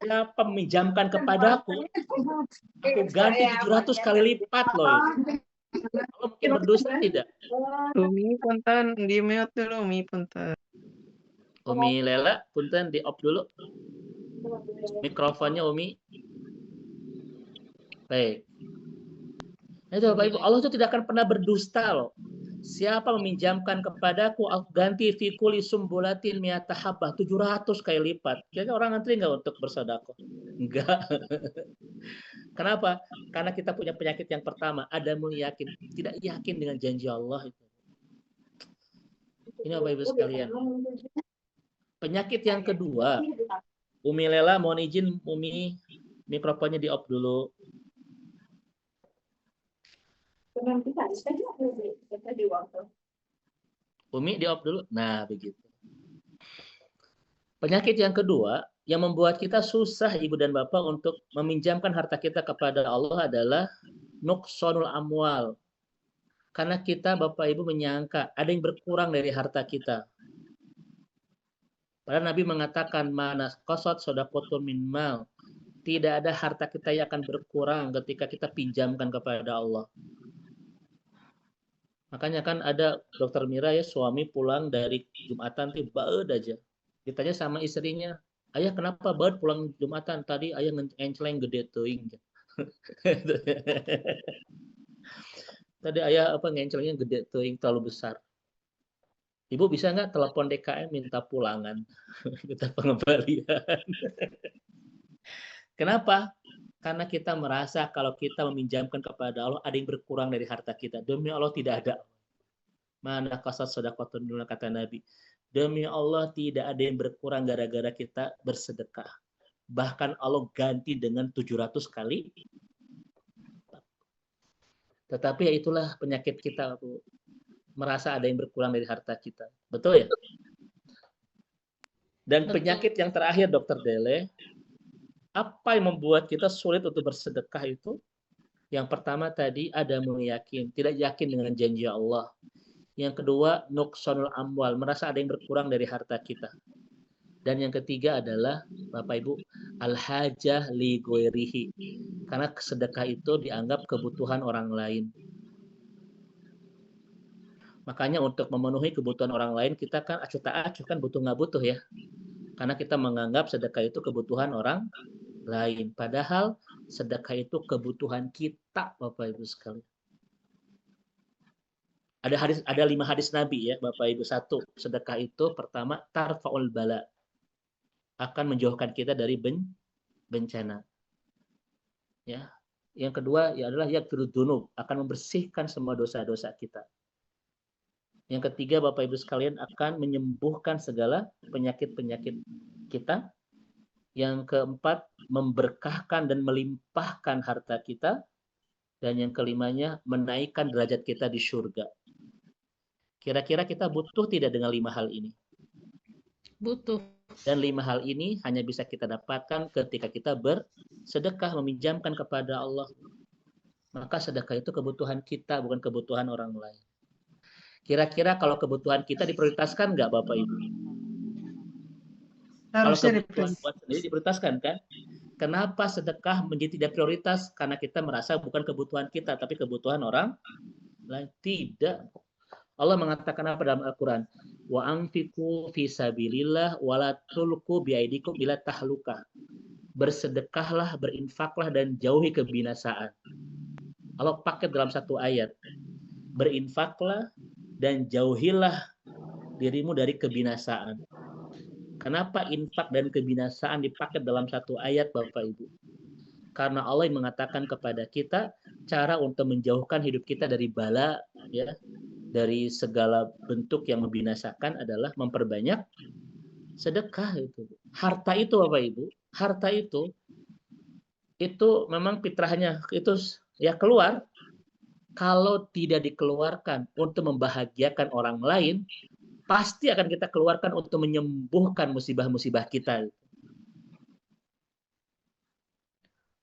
Siapa meminjamkan kepadaku, aku ganti 700 kali lipat loh. Allah mungkin berdosa tidak? Umi punten di mute dulu Umi punten. Umi Lela, punten di off dulu. Mikrofonnya Umi. Baik. Nah, itu Bapak Ibu, Allah itu tidak akan pernah berdusta loh. Siapa meminjamkan kepadaku, aku ganti fikuli sumbulatin miata habah 700 kali lipat. Kira-kira orang ngantri nggak untuk bersedekah? Enggak. Kenapa? Karena kita punya penyakit yang pertama, ada yakin, tidak yakin dengan janji Allah itu. Ini Bapak Ibu sekalian. Penyakit yang kedua, Umi Lela mohon izin Umi mikrofonnya di off dulu. Umi di off dulu. Nah, begitu. Penyakit yang kedua yang membuat kita susah Ibu dan Bapak untuk meminjamkan harta kita kepada Allah adalah nuqsanul amwal. Karena kita Bapak Ibu menyangka ada yang berkurang dari harta kita. Padahal Nabi mengatakan mana qasat shadaqatun min mal. Tidak ada harta kita yang akan berkurang ketika kita pinjamkan kepada Allah. Makanya kan ada Dokter Mira ya, suami pulang dari Jumatan tuh baed aja. Ditanya sama istrinya, ayah kenapa baed pulang Jumatan? Tadi ayah ngenceleng gede teuing. Tadi ayah ngencelengnya gede teuing terlalu besar. Ibu bisa nggak telepon DKM minta pulangan, minta pengembalian? Kenapa? Karena kita merasa kalau kita meminjamkan kepada Allah ada yang berkurang dari harta kita. Demi Allah tidak ada. Mana qasat shadaqatun dulu kata Nabi. Demi Allah tidak ada yang berkurang gara-gara kita bersedekah. Bahkan Allah ganti dengan 700 kali. Tetapi ya itulah penyakit kita, Bu. Merasa ada yang berkurang dari harta kita. Betul ya? Dan penyakit yang terakhir Dokter Dele, apa yang membuat kita sulit untuk bersedekah itu? Yang pertama tadi ada meyakin, tidak yakin dengan janji Allah. Yang kedua, nuqsanul amwal, merasa ada yang berkurang dari harta kita. Dan yang ketiga adalah, Bapak Ibu, al-hajah li ghairihi. Karena sedekah itu dianggap kebutuhan orang lain. Makanya untuk memenuhi kebutuhan orang lain, kita kan acuh tak acuh kan butuh nggak butuh ya. Karena kita menganggap sedekah itu kebutuhan orang lain. Padahal sedekah itu kebutuhan kita, Bapak Ibu sekalian. Ada 5 hadis Nabi ya, Bapak Ibu. 1, sedekah itu pertama tarfaul bala. Akan menjauhkan kita dari bencana. Ya. Yang kedua ya adalah yaghfirud dzunub, akan membersihkan semua dosa-dosa kita. Yang ketiga Bapak Ibu sekalian akan menyembuhkan segala penyakit-penyakit kita. Yang keempat, memberkahkan dan melimpahkan harta kita. Dan yang kelimanya, menaikkan derajat kita di surga. Kira-kira kita butuh tidak dengan 5 hal ini? Butuh. Dan 5 hal ini hanya bisa kita dapatkan ketika kita bersedekah, meminjamkan kepada Allah. Maka sedekah itu kebutuhan kita, bukan kebutuhan orang lain. Kira-kira kalau kebutuhan kita diprioritaskan nggak Bapak Ibu? Kalau kebutuhan buat sendiri diprioritaskan kan? Kenapa sedekah menjadi tidak prioritas? Karena kita merasa bukan kebutuhan kita, tapi kebutuhan orang lain. Tidak. Allah mengatakan apa dalam Al-Quran? Wa anfiqu fi sabilillah wa la tulqu biaidikum ila tahluka. Bersedekahlah, berinfaklah dan jauhi kebinasaan. Allah pakai dalam satu ayat. Berinfaklah dan jauhilah dirimu dari kebinasaan. Kenapa infak dan kebinasaan dipakai dalam satu ayat Bapak Ibu? Karena Allah yang mengatakan kepada kita cara untuk menjauhkan hidup kita dari bala, ya, dari segala bentuk yang membinasakan adalah memperbanyak sedekah itu. Harta itu Bapak Ibu, harta itu itu memang fitrahnya itu ya keluar. Kalau tidak dikeluarkan untuk membahagiakan orang lain, pasti akan kita keluarkan untuk menyembuhkan musibah-musibah kita.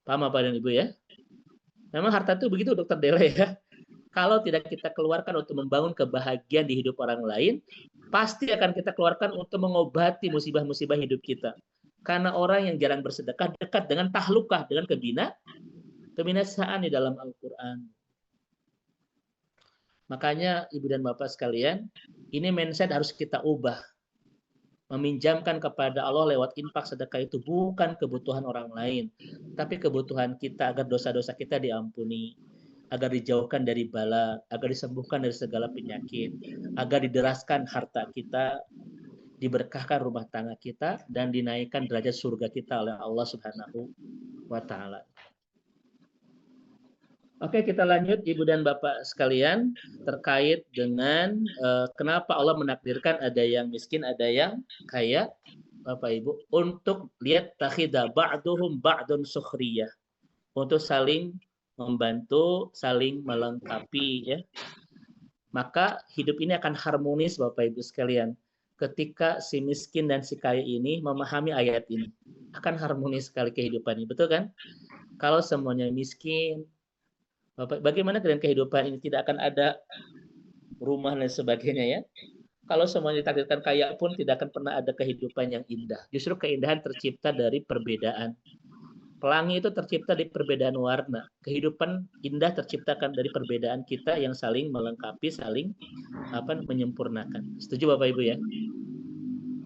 Paham Bapak dan Ibu ya? Memang harta itu begitu Dokter Dele ya. Kalau tidak kita keluarkan untuk membangun kebahagiaan di hidup orang lain, pasti akan kita keluarkan untuk mengobati musibah-musibah hidup kita. Karena orang yang jarang bersedekah dekat dengan tahlukah, dengan kebinasaan di dalam Al-Quran. Makanya Ibu dan Bapak sekalian, ini mindset harus kita ubah. Meminjamkan kepada Allah lewat infak sedekah itu bukan kebutuhan orang lain, tapi kebutuhan kita agar dosa-dosa kita diampuni, agar dijauhkan dari bala, agar disembuhkan dari segala penyakit, agar dideraskan harta kita, diberkahkan rumah tangga kita, dan dinaikkan derajat surga kita oleh Allah Subhanahu wa Ta'ala. Oke, kita lanjut Ibu dan Bapak sekalian terkait dengan kenapa Allah menakdirkan ada yang miskin, ada yang kaya, Bapak Ibu, untuk lihat takhidha ba'duhum ba'dun sukhriyah, untuk saling membantu, saling melengkapi ya. Maka hidup ini akan harmonis Bapak Ibu sekalian. Ketika si miskin dan si kaya ini memahami ayat ini, akan harmonis sekali kehidupannya, betul kan? Kalau semuanya miskin, Bapak, bagaimana dengan kehidupan ini? Tidak akan ada rumah dan sebagainya ya. Kalau semuanya ditakdirkan kaya pun tidak akan pernah ada kehidupan yang indah. Justru keindahan tercipta dari perbedaan. Pelangi itu tercipta dari perbedaan warna. Kehidupan indah terciptakan dari perbedaan kita yang saling melengkapi, saling menyempurnakan. Setuju Bapak Ibu ya?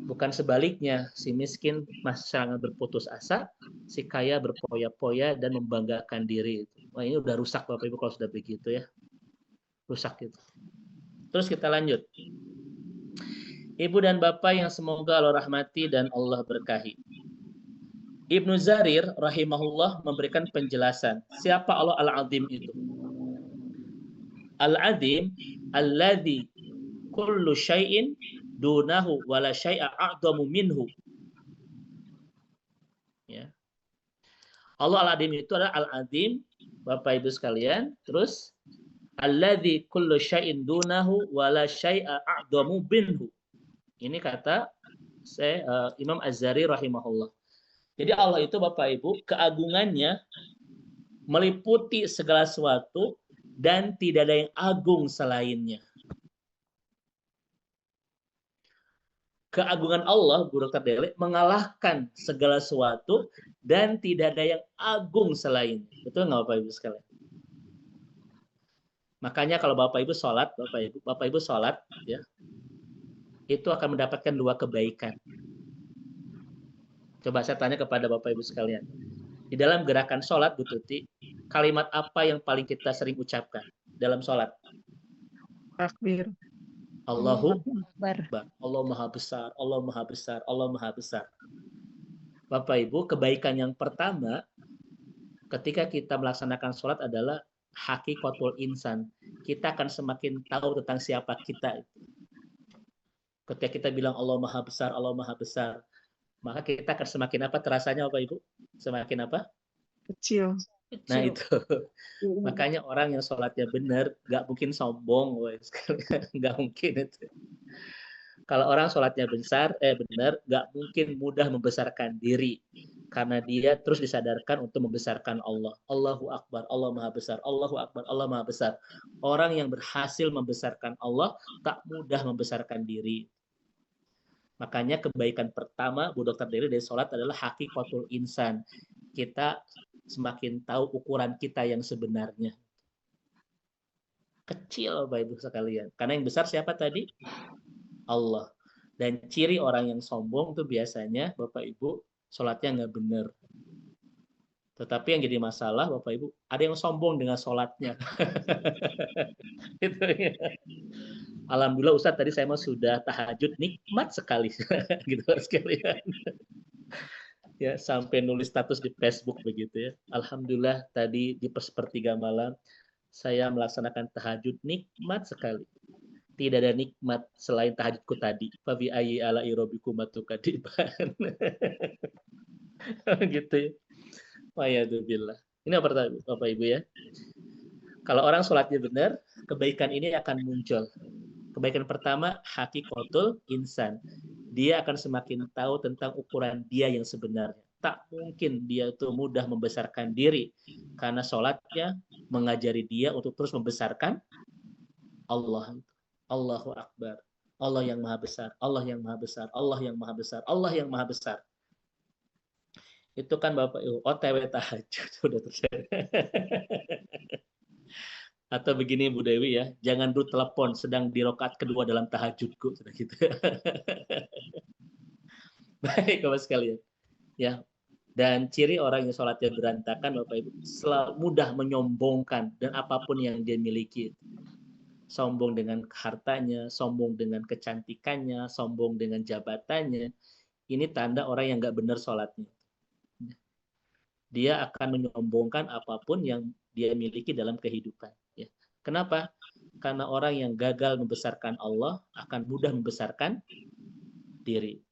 Bukan sebaliknya, si miskin masih sangat berputus asa, si kaya berpoya-poya dan membanggakan diri. Wah, ini udah rusak Bapak Ibu kalau sudah begitu ya. Rusak gitu. Terus kita lanjut. Ibu dan Bapak yang semoga Allah rahmati dan Allah berkahi. Ibnu Zarir rahimahullah memberikan penjelasan. Siapa Allah Al-Azim itu? Al-Azim alladzi kullu syai'in dunahu wala syai'a a'zamu minhu. Ya. Allah Al-Azim itu adalah Al-Azim, Bapak Ibu sekalian. Terus alladzi kullu syai'in dunahu wala syai'a a'zamu minhu. Ini kata Imam Az-Zari rahimahullah. Jadi Allah itu Bapak Ibu keagungannya meliputi segala sesuatu dan tidak ada yang agung selainnya. Keagungan Allah, Bu Dr. Dele, mengalahkan segala sesuatu dan tidak ada yang agung selain. Betul nggak Bapak Ibu sekalian? Makanya kalau Bapak Ibu sholat, Bapak Ibu sholat, ya, itu akan mendapatkan dua kebaikan. Coba saya tanya kepada Bapak Ibu sekalian. Di dalam gerakan sholat, Bu Tuti, kalimat apa yang paling kita sering ucapkan dalam sholat? Takbir. Allahu Akbar. Allah Maha Besar, Allah Maha Besar, Allah Maha Besar. Bapak Ibu, kebaikan yang pertama ketika kita melaksanakan sholat adalah hakikatul insan. Kita akan semakin tahu tentang siapa kita. Ketika kita bilang Allah Maha Besar, Allah Maha Besar, maka kita akan semakin apa terasanya Bapak Ibu? Semakin apa? Kecil. Nah itu. Makanya orang yang sholatnya benar nggak mungkin sombong, nggak mungkin itu. Kalau orang sholatnya benar, nggak mungkin mudah membesarkan diri, karena dia terus disadarkan untuk membesarkan Allah. Allahu Akbar, Allah Maha Besar. Allahu Akbar, Allah Maha Besar. Orang yang berhasil membesarkan Allah tak mudah membesarkan diri. Makanya kebaikan pertama Bu Dr. Dele dari sholat adalah hakikatul insan. Kita semakin tahu ukuran kita yang sebenarnya. Kecil Bapak Ibu sekalian. Karena yang besar siapa tadi? Allah. Dan ciri orang yang sombong itu biasanya Bapak Ibu sholatnya nggak benar. Tetapi yang jadi masalah Bapak Ibu, ada yang sombong dengan sholatnya. Gitu ya. Alhamdulillah Ustadz tadi saya sudah tahajud, nikmat sekali. Gitu sekalian. Ya, sampai nulis status di Facebook begitu ya. Alhamdulillah tadi di sepertiga malam saya melaksanakan tahajud, nikmat sekali. Tidak ada nikmat selain tahajudku tadi. Fabi ayyi ala'i rabbikuma tukadziban. Gitu ya. Wa'iyadzubillah. Ini apa Bapak Ibu ya? Kalau orang sholatnya benar, kebaikan ini akan muncul. Kebaikan pertama, hakikatul insan. Dia akan semakin tahu tentang ukuran dia yang sebenarnya. Tak mungkin dia itu mudah membesarkan diri. Karena sholatnya mengajari dia untuk terus membesarkan Allah. Allahu Akbar. Allah yang maha besar. Allah yang maha besar. Allah yang maha besar. Allah yang maha besar. Itu kan Bapak Ibu, OTW tahajud. Sudah terjadi. Atau begini Bu Dewi ya, jangan dulu telepon sedang di rakaat kedua dalam tahajudku, sudah gitu. Baik Bapak sekalian. Ya. Dan ciri orang yang sholatnya berantakan Bapak Ibu, selalu mudah menyombongkan dan apapun yang dia miliki. Sombong dengan hartanya, sombong dengan kecantikannya, sombong dengan jabatannya. Ini tanda orang yang nggak benar sholatnya. Dia akan menyombongkan apapun yang dia miliki dalam kehidupan. Ya. Kenapa? Karena orang yang gagal membesarkan Allah akan mudah membesarkan diri.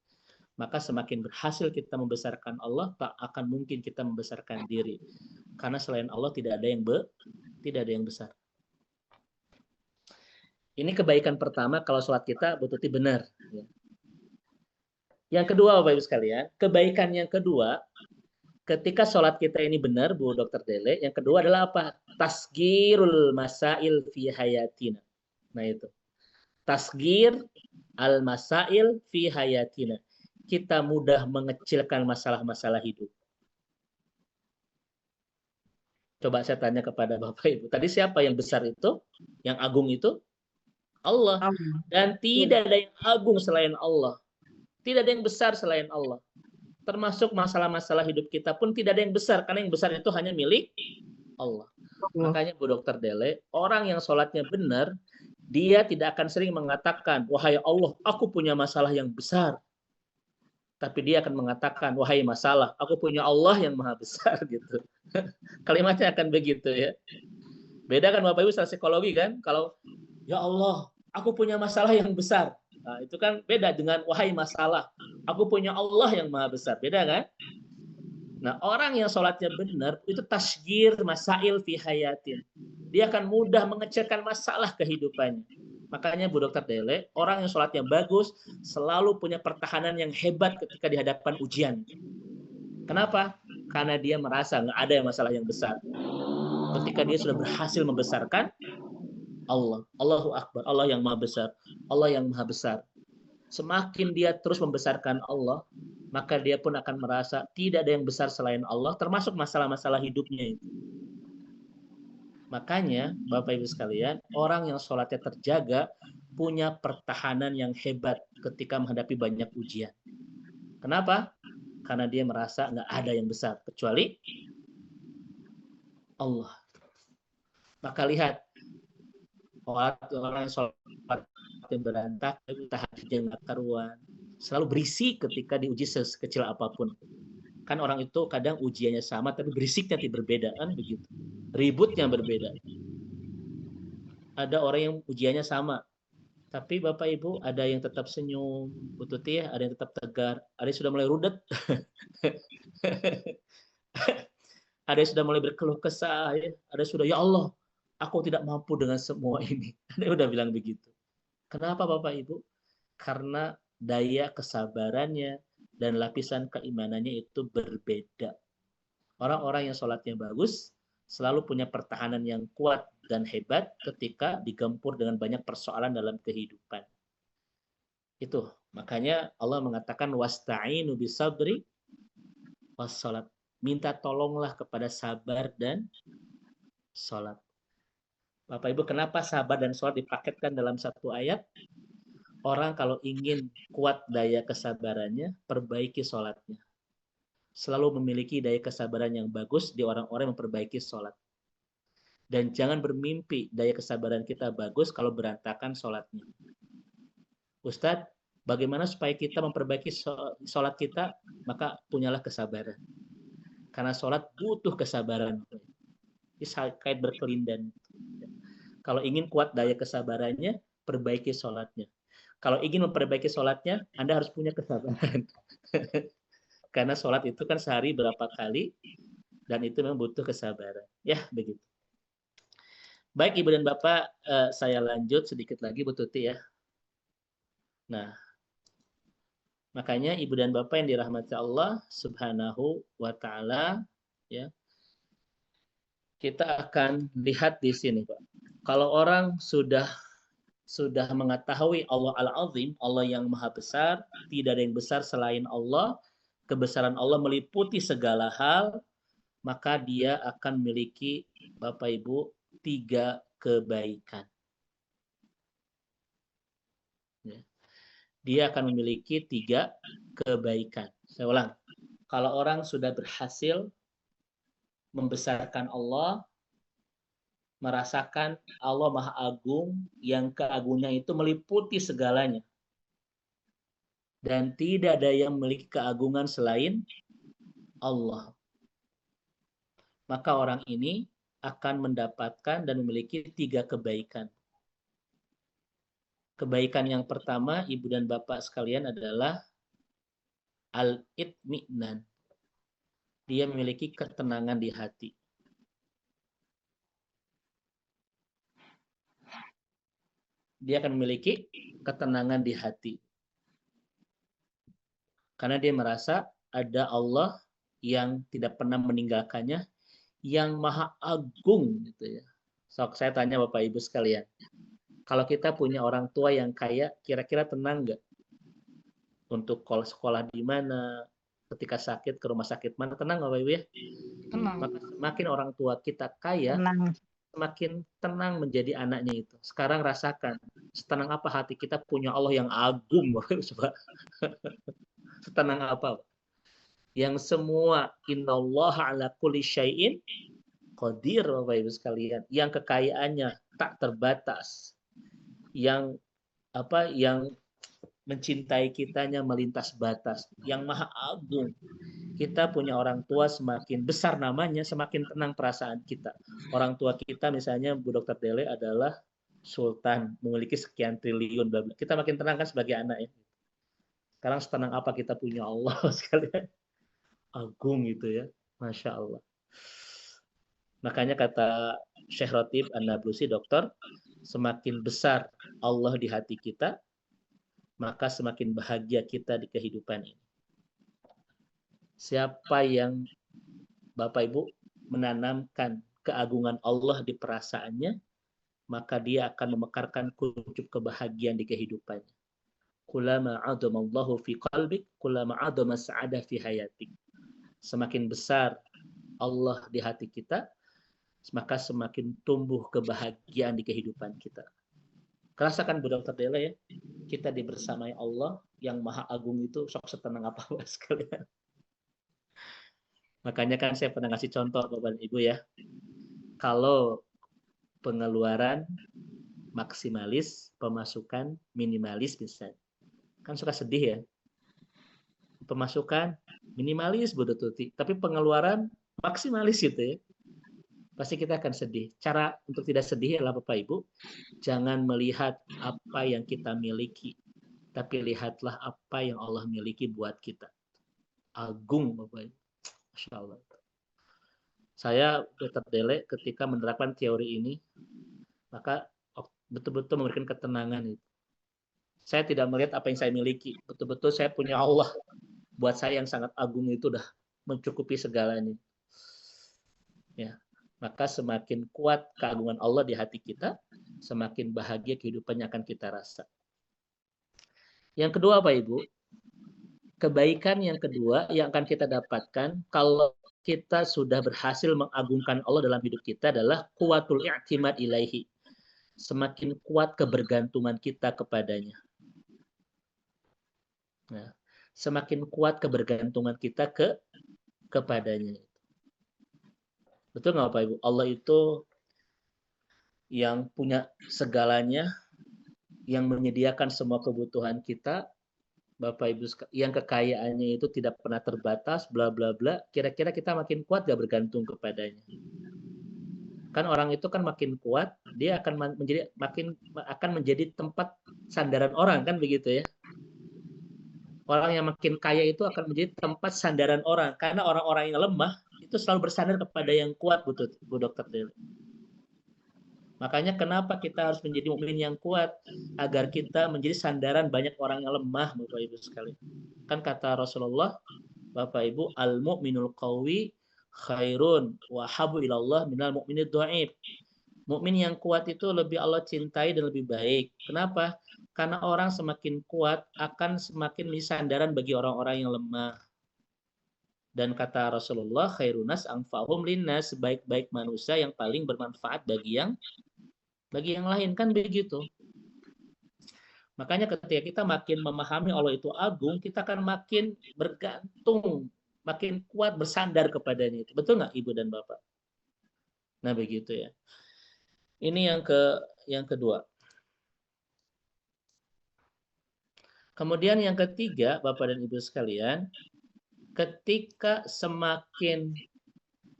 Maka semakin berhasil kita membesarkan Allah, tak akan mungkin kita membesarkan diri. Karena selain Allah tidak ada yang besar. Ini kebaikan pertama kalau sholat kita betul-betul benar. Yang kedua Bapak Ibu sekalian, kebaikan yang kedua, ketika sholat kita ini benar, Bu Dr. Dele, yang kedua adalah apa? Tasgirul masail fi hayatina. Nah itu. Tasgir al-masail fi hayatina. Kita mudah mengecilkan masalah-masalah hidup. Coba saya tanya kepada Bapak Ibu. Tadi siapa yang besar itu? Yang agung itu? Allah. Dan tidak ada yang agung selain Allah. Tidak ada yang besar selain Allah. Termasuk masalah-masalah hidup kita pun tidak ada yang besar. Karena yang besar itu hanya milik Allah. Makanya Bu Dr. Dele, orang yang sholatnya benar, dia tidak akan sering mengatakan, wahai Allah, aku punya masalah yang besar. Tapi dia akan mengatakan, wahai masalah, aku punya Allah yang maha besar. Gitu. Kalimatnya akan begitu ya. Beda kan Bapak Ibu secara psikologi kan? Kalau, ya Allah, aku punya masalah yang besar. Nah, itu kan beda dengan wahai masalah. Aku punya Allah yang maha besar. Beda kan? Nah, orang yang sholatnya benar, itu tasgir masail fi hayatin. Dia akan mudah mengecilkan masalah kehidupannya. Makanya Bu Dr. Dele, orang yang sholatnya bagus, selalu punya pertahanan yang hebat ketika dihadapkan ujian. Kenapa? Karena dia merasa nggak ada yang masalah yang besar. Ketika dia sudah berhasil membesarkan Allah. Allahu Akbar. Allah yang maha besar. Allah yang maha besar. Semakin dia terus membesarkan Allah, maka dia pun akan merasa tidak ada yang besar selain Allah, termasuk masalah-masalah hidupnya itu. Makanya, Bapak Ibu sekalian, orang yang sholatnya terjaga punya pertahanan yang hebat ketika menghadapi banyak ujian. Kenapa? Karena dia merasa nggak ada yang besar, kecuali Allah. Maka lihat, orang yang sholat yang berantakan, tahajudnya nggak karuan, selalu berisik ketika diuji sekecil apapun. Kan orang itu kadang ujiannya sama, tapi berisiknya tidak berbeda, kan begitu. Ributnya berbeda. Ada orang yang ujiannya sama, tapi Bapak Ibu ada yang tetap senyum, bututi ya, ada yang tetap tegar, ada yang sudah mulai rudet, ada yang sudah mulai berkeluh kesah, ada yang sudah ya Allah, aku tidak mampu dengan semua ini. Ada yang udah bilang begitu. Kenapa Bapak Ibu? Karena daya kesabarannya dan lapisan keimanannya itu berbeda. Orang-orang yang sholatnya bagus selalu punya pertahanan yang kuat dan hebat ketika digempur dengan banyak persoalan dalam kehidupan. Itu makanya Allah mengatakan wasta'inu bisabri wassalat. Minta tolonglah kepada sabar dan sholat. Bapak Ibu, kenapa sabar dan sholat dipaketkan dalam satu ayat? Orang kalau ingin kuat daya kesabarannya, perbaiki sholatnya. Selalu memiliki daya kesabaran yang bagus di orang-orang yang memperbaiki sholat. Dan jangan bermimpi daya kesabaran kita bagus kalau berantakan sholatnya. Ustadz, bagaimana supaya kita memperbaiki sholat kita? Maka punyalah kesabaran. Karena sholat butuh kesabaran. Ini kait berkelindan. Kalau ingin kuat daya kesabarannya, perbaiki sholatnya. Kalau ingin memperbaiki sholatnya, Anda harus punya kesabaran. Karena sholat itu kan sehari berapa kali? Dan itu memang butuh kesabaran. Ya, begitu. Baik Ibu dan Bapak, saya lanjut sedikit lagi Bu Tuti ya. Nah, makanya Ibu dan Bapak yang dirahmati Allah Subhanahu wa taala, ya. Kita akan lihat di sini, Pak. Kalau orang sudah mengetahui Allah Al-Azim, Allah yang Maha Besar, tidak ada yang besar selain Allah, kebesaran Allah meliputi segala hal, maka dia akan memiliki Bapak Ibu 3 kebaikan. Dia akan memiliki 3 kebaikan. Saya ulang. Kalau orang sudah berhasil membesarkan Allah, merasakan Allah Maha Agung yang keagungan itu meliputi segalanya. Dan tidak ada yang memiliki keagungan selain Allah. Maka orang ini akan mendapatkan dan memiliki 3 kebaikan. Kebaikan yang pertama, Ibu dan Bapak sekalian, adalah al-itmi'nan. Dia memiliki ketenangan di hati. Dia akan memiliki ketenangan di hati. Karena dia merasa ada Allah yang tidak pernah meninggalkannya, yang Maha Agung gitu ya. So, saya tanya Bapak Ibu sekalian, kalau kita punya orang tua yang kaya, kira-kira tenang nggak? Untuk sekolah di mana, ketika sakit ke rumah sakit mana, tenang Bapak Ibu ya? Tenang. Maka semakin orang tua kita kaya, semakin tenang menjadi anaknya itu. Sekarang rasakan, setenang apa hati kita punya Allah yang agung, Bapak Ibu. Setenang apa? Yang semua innallaha ala kulli syai'in qadir, Bapak Ibu sekalian, yang kekayaannya tak terbatas, yang mencintai kitanya melintas batas, yang Maha Agung. Kita punya orang tua semakin besar namanya, semakin tenang perasaan kita. Orang tua kita misalnya Bu Dr. Dele adalah sultan, memiliki sekian triliun, bla bla. Kita makin tenang kan sebagai anak ya. Sekarang setenang apa kita punya Allah sekalian. Agung gitu ya, Masya Allah. Makanya kata Syekh Rotib An-Nablusi, dokter, semakin besar Allah di hati kita, maka semakin bahagia kita di kehidupan ini. Siapa yang Bapak Ibu menanamkan keagungan Allah di perasaannya, maka dia akan memekarkan kuncup kebahagiaan di kehidupannya. Kullama 'azama Allahu fi qalbik, kullama 'azama sa'adah fi hayatik. Semakin besar Allah di hati kita, maka semakin tumbuh kebahagiaan di kehidupan kita. Rasakan Bu Dr. Dela ya, kita dibersamai Allah yang Maha Agung itu sok setenang apa sekalian. Makanya kan saya pernah ngasih contoh Bapak Ibu ya. Kalau pengeluaran maksimalis, pemasukan minimalis misalnya. Kan suka sedih ya. Pemasukan minimalis Bu Tuti, tapi pengeluaran maksimalis gitu ya. Pasti kita akan sedih. Cara untuk tidak sedih adalah Bapak Ibu, jangan melihat apa yang kita miliki, tapi lihatlah apa yang Allah miliki buat kita. Agung Bapak Ibu. Masya Allah. Saya Dr. Dele ketika menerapkan teori ini, maka betul-betul memberikan ketenangan itu. Saya tidak melihat apa yang saya miliki. Betul-betul saya punya Allah. Buat saya yang sangat agung itu udah mencukupi segalanya. Ya. Maka semakin kuat keagungan Allah di hati kita, semakin bahagia kehidupannya akan kita rasa. Yang kedua Pak Ibu, kebaikan yang kedua yang akan kita dapatkan kalau kita sudah berhasil mengagungkan Allah dalam hidup kita adalah kuwatul i'timad ilaihi. Semakin kuat kebergantungan kita kepadanya. Nah, semakin kuat kebergantungan kita kepadanya. Betul nggak Pak Ibu? Allah itu yang punya segalanya, yang menyediakan semua kebutuhan kita, Bapak Ibu, yang kekayaannya itu tidak pernah terbatas, bla bla bla. Kira-kira kita makin kuat gak bergantung kepadanya? Kan orang itu kan makin kuat, dia akan menjadi tempat sandaran orang kan begitu ya? Orang yang makin kaya itu akan menjadi tempat sandaran orang, karena orang-orang yang lemah itu selalu bersandar kepada yang kuat, Bu Dokter Deli. Makanya kenapa kita harus menjadi mukmin yang kuat, agar kita menjadi sandaran banyak orang yang lemah, Bapak Ibu sekalian. Kan kata Rasulullah, Bapak Ibu, al-mu'minul qawi khairun wa habu ilallah minal mu'minid dhaif. Mukmin yang kuat itu lebih Allah cintai dan lebih baik. Kenapa? Karena orang semakin kuat akan semakin sandaran bagi orang-orang yang lemah. Dan kata Rasulullah, khairunas anfa'hum linnas, sebaik-baik manusia yang paling bermanfaat bagi yang lain, kan begitu. Makanya ketika kita makin memahami Allah itu agung, kita akan makin bergantung, makin kuat bersandar kepadanya. Betul nggak Ibu dan Bapak? Nah begitu ya. Ini yang kedua. Kemudian yang ketiga, Bapak dan Ibu sekalian, ketika semakin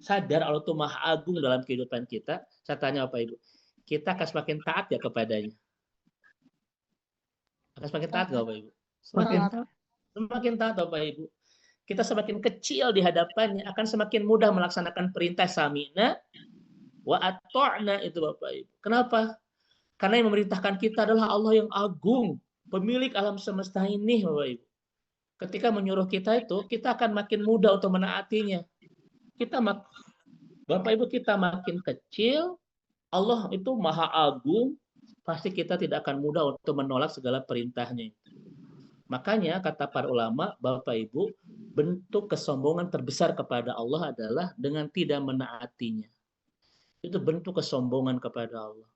sadar Allah itu Maha Agung dalam kehidupan kita, saya tanya Bapak Ibu, kita akan semakin taat ya kepadanya? Akan semakin taat nggak Bapak Ibu? Semakin taat Bapak Ibu. Kita semakin kecil di hadapannya, akan semakin mudah melaksanakan perintah sami'na wa ata'na itu Bapak Ibu. Kenapa? Karena yang memerintahkan kita adalah Allah yang agung, pemilik alam semesta ini Bapak Ibu. Ketika menyuruh kita itu, kita akan makin mudah untuk menaatinya. Bapak Ibu, kita makin kecil, Allah itu Maha Agung, pasti kita tidak akan mudah untuk menolak segala perintahnya. Makanya kata para ulama, Bapak Ibu, bentuk kesombongan terbesar kepada Allah adalah dengan tidak menaatinya. Itu bentuk kesombongan kepada Allah.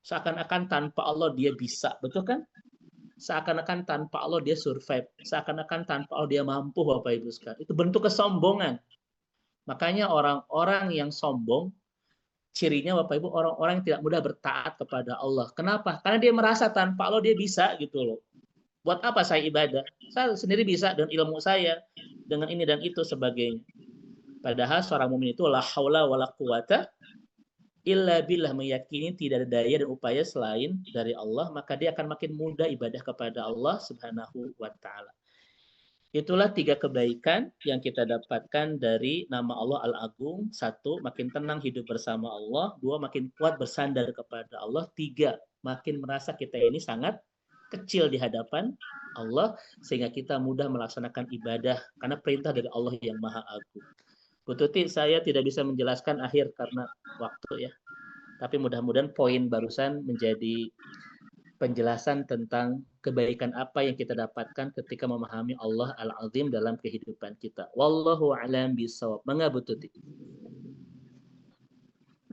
Seakan-akan tanpa Allah dia bisa, betul kan? Seakan-akan tanpa Allah dia survive, seakan-akan tanpa Allah dia mampu, Bapak Ibu sekalian. Itu bentuk kesombongan. Makanya orang-orang yang sombong, cirinya Bapak Ibu, orang-orang yang tidak mudah bertaat kepada Allah. Kenapa? Karena dia merasa tanpa Allah dia bisa gitu loh. Buat apa saya ibadah? Saya sendiri bisa dengan ilmu saya, dengan ini dan itu sebagainya. Padahal seorang mukmin itu la haula wala quwata illa billah, meyakini tidak ada daya dan upaya selain dari Allah, maka dia akan makin mudah ibadah kepada Allah Subhanahu wa taala. Itulah 3 kebaikan yang kita dapatkan dari nama Allah Al-Agung. 1, makin tenang hidup bersama Allah. 2, makin kuat bersandar kepada Allah. 3, makin merasa kita ini sangat kecil di hadapan Allah, sehingga kita mudah melaksanakan ibadah karena perintah dari Allah yang Maha Agung. Bu Tuti, saya tidak bisa menjelaskan akhir karena waktu ya. Tapi mudah-mudahan poin barusan menjadi penjelasan tentang kebaikan apa yang kita dapatkan ketika memahami Allah Al-Azim dalam kehidupan kita. Wallahu a'lam bishawab. Mangga Bu Tuti.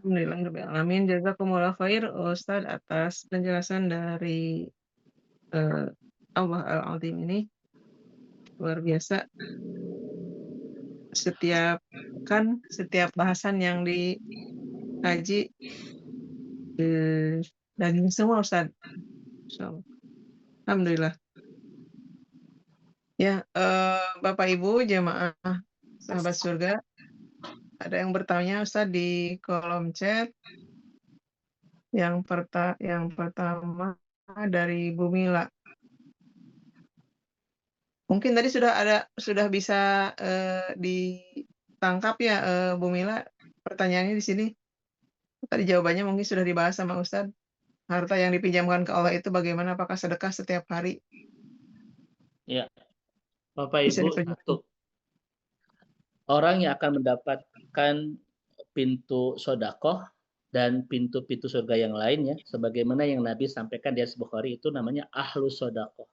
Alhamdulillahirrahmanirrahim. Jazakumullah khair Ustaz atas penjelasan dari Allah Al-Azim ini. Luar biasa. Setiap bahasan yang dikaji daging semua Ustaz. Alhamdulillah. Ya, Bapak Ibu jemaah sahabat surga, ada yang bertanya Ustaz di kolom chat. Yang pertama dari Bu Mila. Mungkin tadi sudah bisa ditangkap ya Bu Mila pertanyaannya di sini. Tadi jawabannya mungkin sudah dibahas sama Ustadz. Harta yang dipinjamkan ke Allah itu bagaimana? Apakah sedekah setiap hari? Ya, Bapak Ibu, satu, orang yang akan mendapatkan pintu sodakoh dan pintu-pintu surga yang lainnya, sebagaimana yang Nabi sampaikan di hadis Bukhari, itu namanya ahlus sodakoh.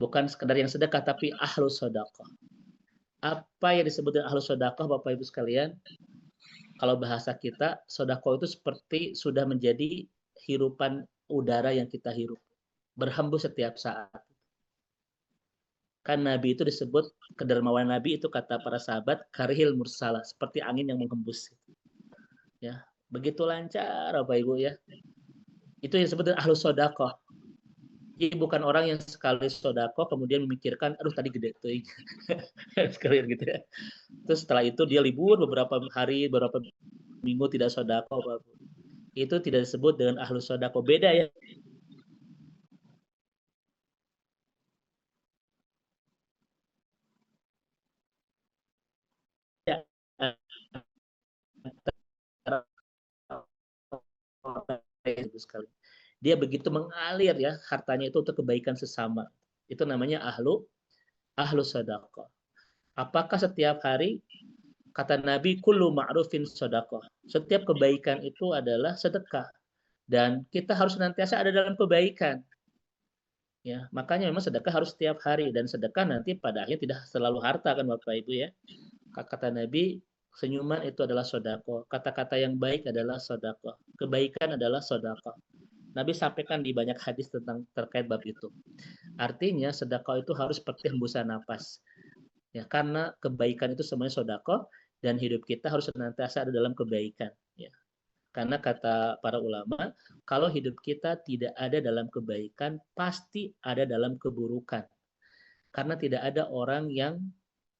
Bukan sekedar yang sedekah, tapi ahlus sodakoh. Apa yang disebut dengan ahlus sodakoh, Bapak Ibu sekalian? Kalau bahasa kita, sodakoh itu seperti sudah menjadi hirupan udara yang kita hirup, berhembus setiap saat. Kan Nabi itu disebut, kedermawan Nabi itu kata para sahabat, karihil mursalah, seperti angin yang menghembus. Ya, begitu lancar Bapak Ibu ya. Itu yang disebut ahlus sodakoh. Jadi bukan orang yang sekali sodakoh kemudian memikirkan, aduh tadi gede tuh. Sekalian gitu ya. Terus setelah itu dia libur beberapa hari, beberapa minggu tidak sodakoh. Itu tidak disebut dengan ahlus sodakoh. Beda ya. Ibu sekalian. Dia begitu mengalir ya hartanya itu untuk kebaikan sesama. Itu namanya ahlu sedekah. Apakah setiap hari? Kata Nabi, kullu ma'rufin sedekah. Setiap kebaikan itu adalah sedekah. Dan kita harus senantiasa ada dalam kebaikan. Ya, makanya memang sedekah harus setiap hari, dan sedekah nanti pada akhirnya tidak selalu harta kan Bapak Ibu ya. Kata Nabi, senyuman itu adalah sedekah. Kata-kata yang baik adalah sedekah. Kebaikan adalah sedekah. Nabi sampaikan di banyak hadis tentang terkait bab itu. Artinya sedekah itu harus seperti hembusan napas. Ya, karena kebaikan itu semuanya sedekah, dan hidup kita harus senantiasa ada dalam kebaikan. Ya. Karena kata para ulama, kalau hidup kita tidak ada dalam kebaikan, pasti ada dalam keburukan. Karena tidak ada orang yang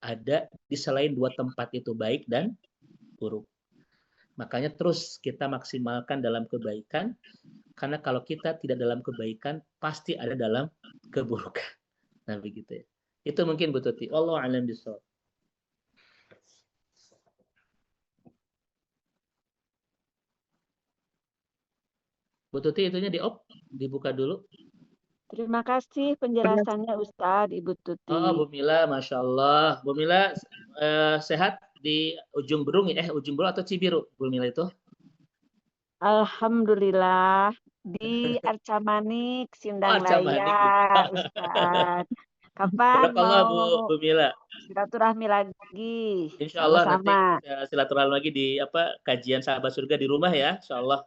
ada di selain dua tempat itu, baik dan buruk. Makanya terus kita maksimalkan dalam kebaikan, karena kalau kita tidak dalam kebaikan, pasti ada dalam keburukan. Nah begitu ya. Itu mungkin Bu Tuti. Wallahu a'lam bishawab. Bu Tuti itunya dibuka dulu. Terima kasih penjelasannya Ustadz, Ibu Tuti. Oh, Bu Mila, Masya Allah. Bu Mila sehat di Ujung Berung ya? Ujung Berung atau Cibiru, Bu Mila itu? Alhamdulillah di Arca Manik, Sindang Arca Manik. Raya, Ustadz. Kapan mau Bu Mila? silaturahmi lagi? Insya Allah nanti Sama-sama. silaturahmi lagi di kajian Sahabat Surga di rumah ya, Insya Allah.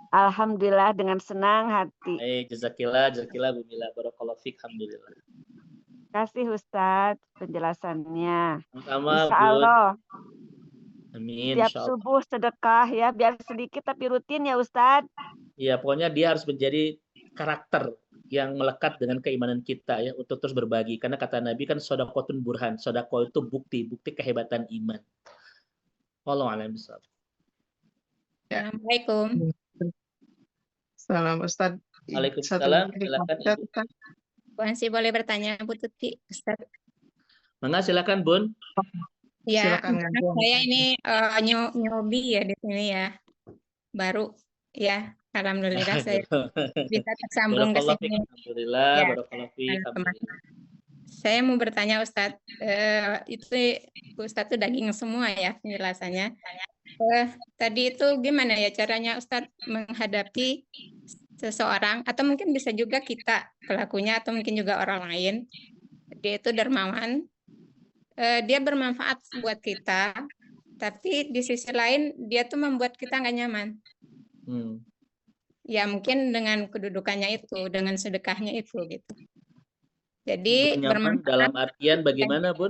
Alhamdulillah dengan senang hati. Jazakillah Bu Mila. Barakallahu fiik, alhamdulillah. Terima kasih Ustadz penjelasannya. Sama, Insya Allah. Amin. Tiap subuh sedekah ya, biar sedikit tapi rutin ya Ustadz. Iya, pokoknya dia harus menjadi karakter yang melekat dengan keimanan kita ya, untuk terus berbagi. Karena kata Nabi kan sodakotun burhan. Sodako itu bukti kehebatan iman. Wallahu a'lam bishawab. Assalamualaikum. Salam Ustaz. Waalaikumsalam. Silakan Ibu. Bu Hansi boleh bertanya Bu Tuti, Ustaz? Mangga silakan Bun. Ya, Silakan, saya ini newbie ya di sini ya. Baru ya. Alhamdulillah saya bisa tersambung ke sini. Alhamdulillah, Ya, barakallahu fiik. saya mau bertanya Ustadz, itu Ustadz itu daging semua ya penjelasannya. Tadi itu gimana ya caranya Ustadz menghadapi seseorang, atau mungkin bisa juga kita pelakunya, atau mungkin juga orang lain. Dia itu dermawan, dia bermanfaat buat kita, tapi di sisi lain dia tuh membuat kita nggak nyaman. Ya mungkin dengan kedudukannya itu, dengan sedekahnya itu gitu. Jadi bermanfaat dalam artian bagaimana Bun?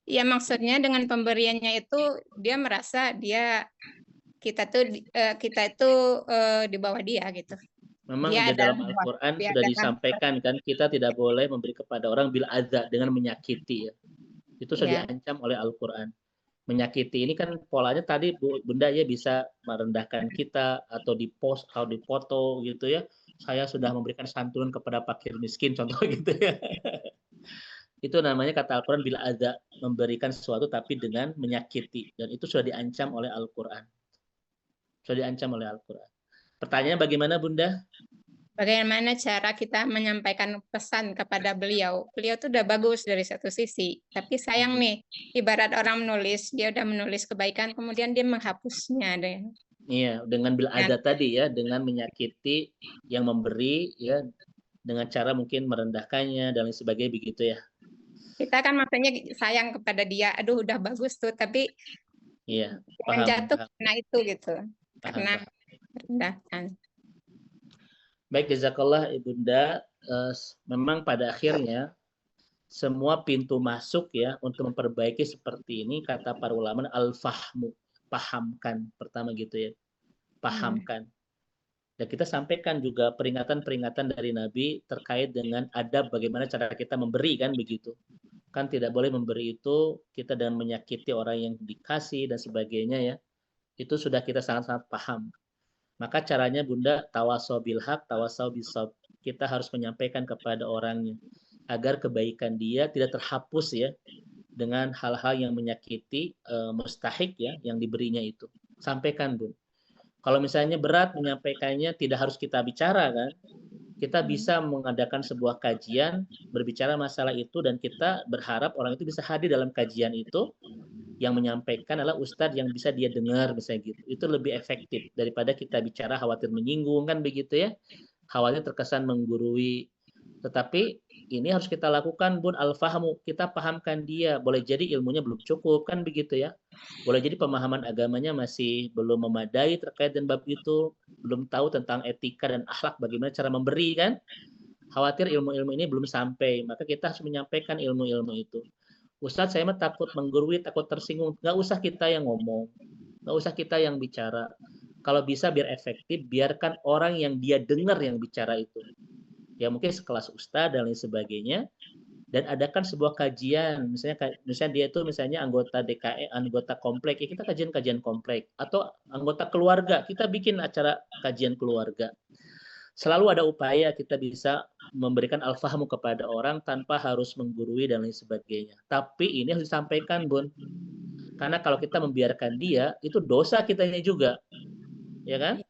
Ya maksudnya dengan pemberiannya itu dia merasa kita itu di bawah dia gitu. Memang di dalam Al-Quran sudah disampaikan kan, kita tidak boleh memberi kepada orang bil adza, dengan menyakiti ya. Itu sudah diancam oleh Al-Quran. Menyakiti ini kan polanya tadi Bunda ya, bisa merendahkan kita atau di-post atau dipoto gitu ya. Saya sudah memberikan santunan kepada fakir miskin contoh gitu ya. Itu namanya kata Al-Quran bil adza, memberikan sesuatu tapi dengan menyakiti, dan itu sudah diancam oleh Al-Quran. Sudah diancam oleh Al-Quran. Pertanyaannya bagaimana Bunda? Bagaimana cara kita menyampaikan pesan kepada beliau? Beliau tuh udah bagus dari satu sisi, tapi sayang nih, ibarat orang menulis, dia udah menulis kebaikan, kemudian dia menghapusnya deh. Iya, dengan bil adza tadi ya, dengan menyakiti yang memberi ya, dengan cara mungkin merendahkannya dan lain sebagainya begitu ya. Kita kan maksudnya sayang kepada dia, aduh udah bagus tuh, tapi iya, yang jatuh karena itu gitu, karena merendahkan. Baik, jazakallah Ibunda. Memang pada akhirnya semua pintu masuk ya untuk memperbaiki seperti ini, kata para ulama, al-fahmu, pahamkan pertama gitu ya, pahamkan. Dan kita sampaikan juga peringatan-peringatan dari Nabi terkait dengan adab bagaimana cara kita memberi kan begitu. Kan tidak boleh memberi itu kita dengan menyakiti orang yang dikasih dan sebagainya ya. Itu sudah kita sangat-sangat paham. Maka caranya Bunda, tawasau bil haq, tawasau bisab. Kita harus menyampaikan kepada orangnya agar kebaikan dia tidak terhapus ya dengan hal-hal yang menyakiti mustahik ya yang diberinya itu. Sampaikan Bun. Kalau misalnya berat menyampaikannya, tidak harus kita bicara kan. Kita bisa mengadakan sebuah kajian, berbicara masalah itu, dan kita berharap orang itu bisa hadir dalam kajian itu, yang menyampaikan adalah ustadz yang bisa dia dengar, misalnya gitu. Itu lebih efektif daripada kita bicara khawatir menyinggung, kan begitu ya. Khawatir terkesan menggurui. Tetapi ini harus kita lakukan, Bun, al-fahmu. Kita pahamkan dia. Boleh jadi ilmunya belum cukup, kan begitu ya. Boleh jadi pemahaman agamanya masih belum memadai terkait dengan bab itu. Belum tahu tentang etika dan akhlak, bagaimana cara memberi, kan. Khawatir ilmu-ilmu ini belum sampai. Maka kita harus menyampaikan ilmu-ilmu itu. Ustadz, saya mah takut menggurui, takut tersinggung. Nggak usah kita yang ngomong. Nggak usah kita yang bicara. Kalau bisa biar efektif, biarkan orang yang dia dengar yang bicara itu. Ya mungkin sekelas ustadz dan lain sebagainya. Dan adakan sebuah kajian. Misalnya dia itu misalnya anggota DKE, anggota komplek. Ya kita kajian-kajian komplek. Atau anggota keluarga. Kita bikin acara kajian keluarga. Selalu ada upaya kita bisa memberikan al-fahmu kepada orang tanpa harus menggurui dan lain sebagainya. Tapi ini harus disampaikan, Bun. Karena kalau kita membiarkan dia, itu dosa kitanya juga. Ya kan?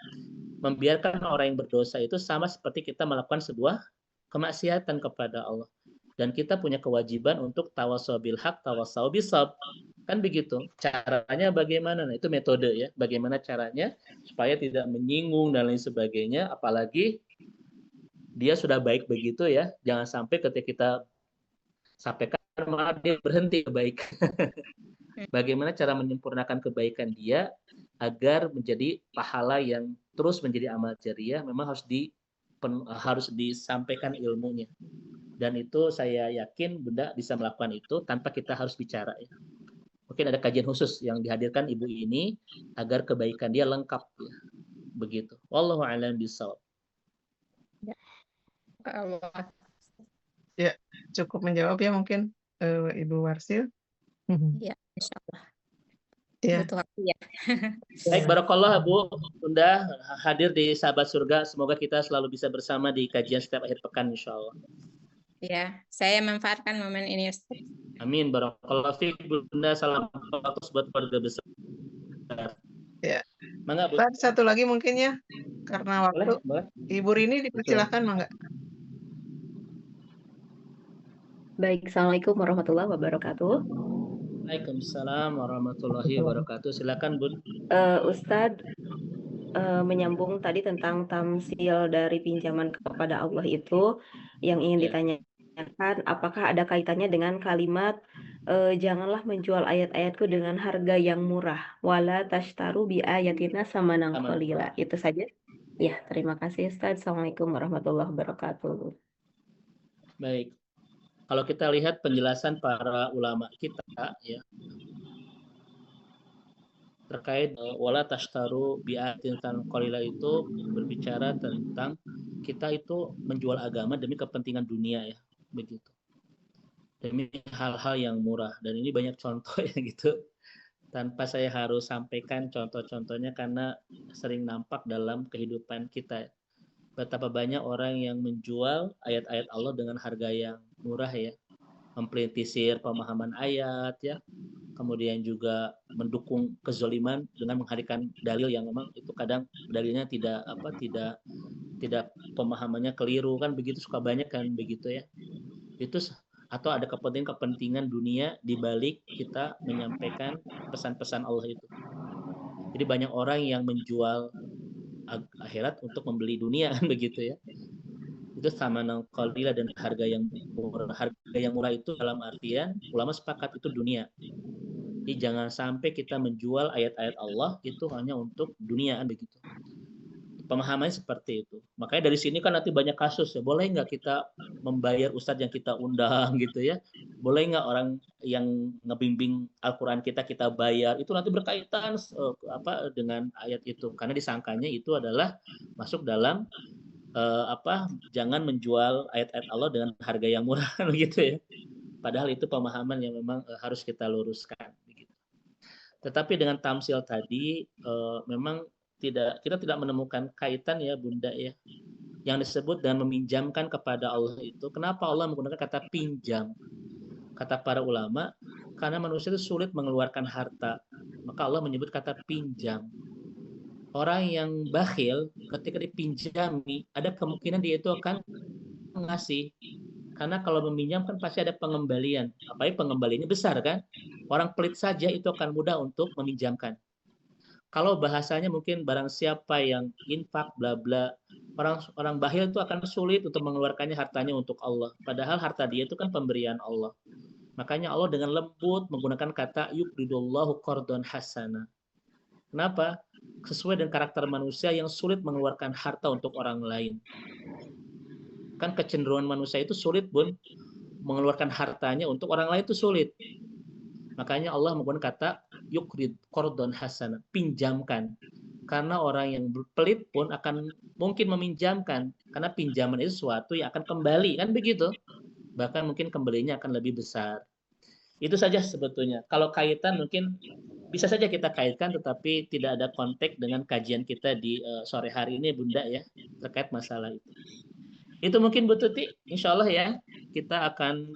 Membiarkan orang yang berdosa itu sama seperti kita melakukan sebuah kemaksiatan kepada Allah. Dan kita punya kewajiban untuk tawasau bil haq, tawasau bisab. Kan begitu. Caranya bagaimana? Nah, itu metode ya. Bagaimana caranya supaya tidak menyinggung dan lain sebagainya. Apalagi dia sudah baik begitu ya. Jangan sampai ketika kita sampaikan malah dia berhenti kebaikan. Bagaimana cara menyempurnakan kebaikan dia agar menjadi pahala yang terus menjadi amal jariah, memang harus disampaikan ilmunya. Dan itu saya yakin Bunda bisa melakukan itu tanpa kita harus bicara ya. Mungkin ada kajian khusus yang dihadirkan ibu ini agar kebaikan dia lengkap ya. Begitu. Wallahu a'lam bishawab. Ya, cukup menjawab ya mungkin Ibu Warsil. Ya, insya Allah. Ya. Butuh waktu ya. Baik, barakallah Bu, Bunda hadir di Sahabat Surga. Semoga kita selalu bisa bersama di kajian setiap akhir pekan insya Allah. Ya, saya memanfaatkan momen ini Ustaz. Amin, barakallah fiik Bunda. Salam buat keluarga besar. Ya. Mangga, Bu. Satu lagi mungkin ya, karena waktu. Boleh. Ibu Rini dipersilahkan, mangga. Baik, Assalamualaikum warahmatullahi wabarakatuh. Waalaikumsalam warahmatullahi wabarakatuh. Silakan, Bun. Ustadz, menyambung tadi tentang tamsil dari pinjaman kepada Allah itu, yang ingin ditanyakan, apakah ada kaitannya dengan kalimat janganlah menjual ayat-ayatku dengan harga yang murah, wala tashtaru bi ayatina samanan qalila. Itu saja. Ya, terima kasih Ustadz. Assalamualaikum warahmatullahi wabarakatuh. Baik. Kalau kita lihat penjelasan para ulama kita ya terkait wala tashtaru bi ayatin qalila itu berbicara tentang kita itu menjual agama demi kepentingan dunia ya, begitu. Demi hal-hal yang murah, dan ini banyak contoh ya gitu. Tanpa saya harus sampaikan contoh-contohnya karena sering nampak dalam kehidupan kita. Betapa banyak orang yang menjual ayat-ayat Allah dengan harga yang murah ya, mempolitisir pemahaman ayat ya, kemudian juga mendukung kezaliman dengan menghadirkan dalil yang memang itu kadang dalilnya tidak pemahamannya keliru, kan begitu, suka banyak kan begitu ya. Itu atau ada kepentingan dunia di balik kita menyampaikan pesan-pesan Allah itu. Jadi banyak orang yang menjual akhirat untuk membeli dunia kan begitu ya. Itu sama qalila dan harga yang murah. Harga yang murah itu dalam artian ulama sepakat itu dunia. Jadi jangan sampai kita menjual ayat-ayat Allah itu hanya untuk dunia kan begitu. Pemahamannya seperti itu. Makanya dari sini kan nanti banyak kasus ya. Boleh nggak kita membayar ustadz yang kita undang gitu ya? Boleh nggak orang yang ngebimbing Al-Quran kita bayar? Itu nanti berkaitan dengan ayat itu. Karena disangkanya itu adalah masuk dalam jangan menjual ayat-ayat Allah dengan harga yang murah gitu ya. Padahal itu pemahaman yang memang harus kita luruskan. Begitu. Tetapi dengan tamsil tadi memang kita tidak menemukan kaitan ya Bunda ya yang disebut dan meminjamkan kepada Allah itu. Kenapa Allah menggunakan kata pinjam? Kata para ulama, karena manusia itu sulit mengeluarkan harta, maka Allah menyebut kata pinjam. Orang yang bakhil ketika dipinjami, ada kemungkinan dia itu akan ngasih. Karena kalau meminjam kan pasti ada pengembalian. Apalagi pengembaliannya besar kan. Orang pelit saja itu akan mudah untuk meminjamkan. Kalau bahasanya mungkin barang siapa yang infak bla bla, orang bakhil itu akan sulit untuk mengeluarkannya hartanya untuk Allah. Padahal harta dia itu kan pemberian Allah. Makanya Allah dengan lembut menggunakan kata yuqridullahu qardon hasana. Kenapa? Sesuai dengan karakter manusia yang sulit mengeluarkan harta untuk orang lain. Kan kecenderungan manusia itu sulit, Bun. Mengeluarkan hartanya untuk orang lain itu sulit. Makanya Allah menggunakan kata yukrid qardon hasana, pinjamkan. Karena orang yang pelit pun akan mungkin meminjamkan. Karena pinjaman itu sesuatu yang akan kembali, kan begitu. Bahkan mungkin kembalinya akan lebih besar. Itu saja sebetulnya. Kalau kaitan mungkin bisa saja kita kaitkan, tetapi tidak ada konteks dengan kajian kita di sore hari ini, Bunda ya, terkait masalah itu. Itu mungkin Bu Tuti, insya Allah ya, kita akan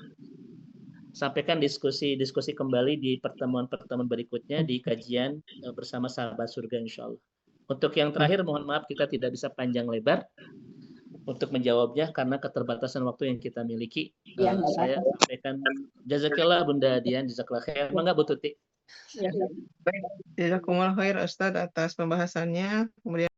sampaikan diskusi kembali di pertemuan-pertemuan berikutnya di kajian bersama sahabat surga, insya Allah. Untuk yang terakhir, mohon maaf kita tidak bisa panjang lebar untuk menjawabnya karena keterbatasan waktu yang kita miliki. Saya sampaikan jazakallah Bunda Dian, jazakallah khair. Mangga Bu Tuti. Jazakumullah khair Ustadz atas pembahasannya. Kemudian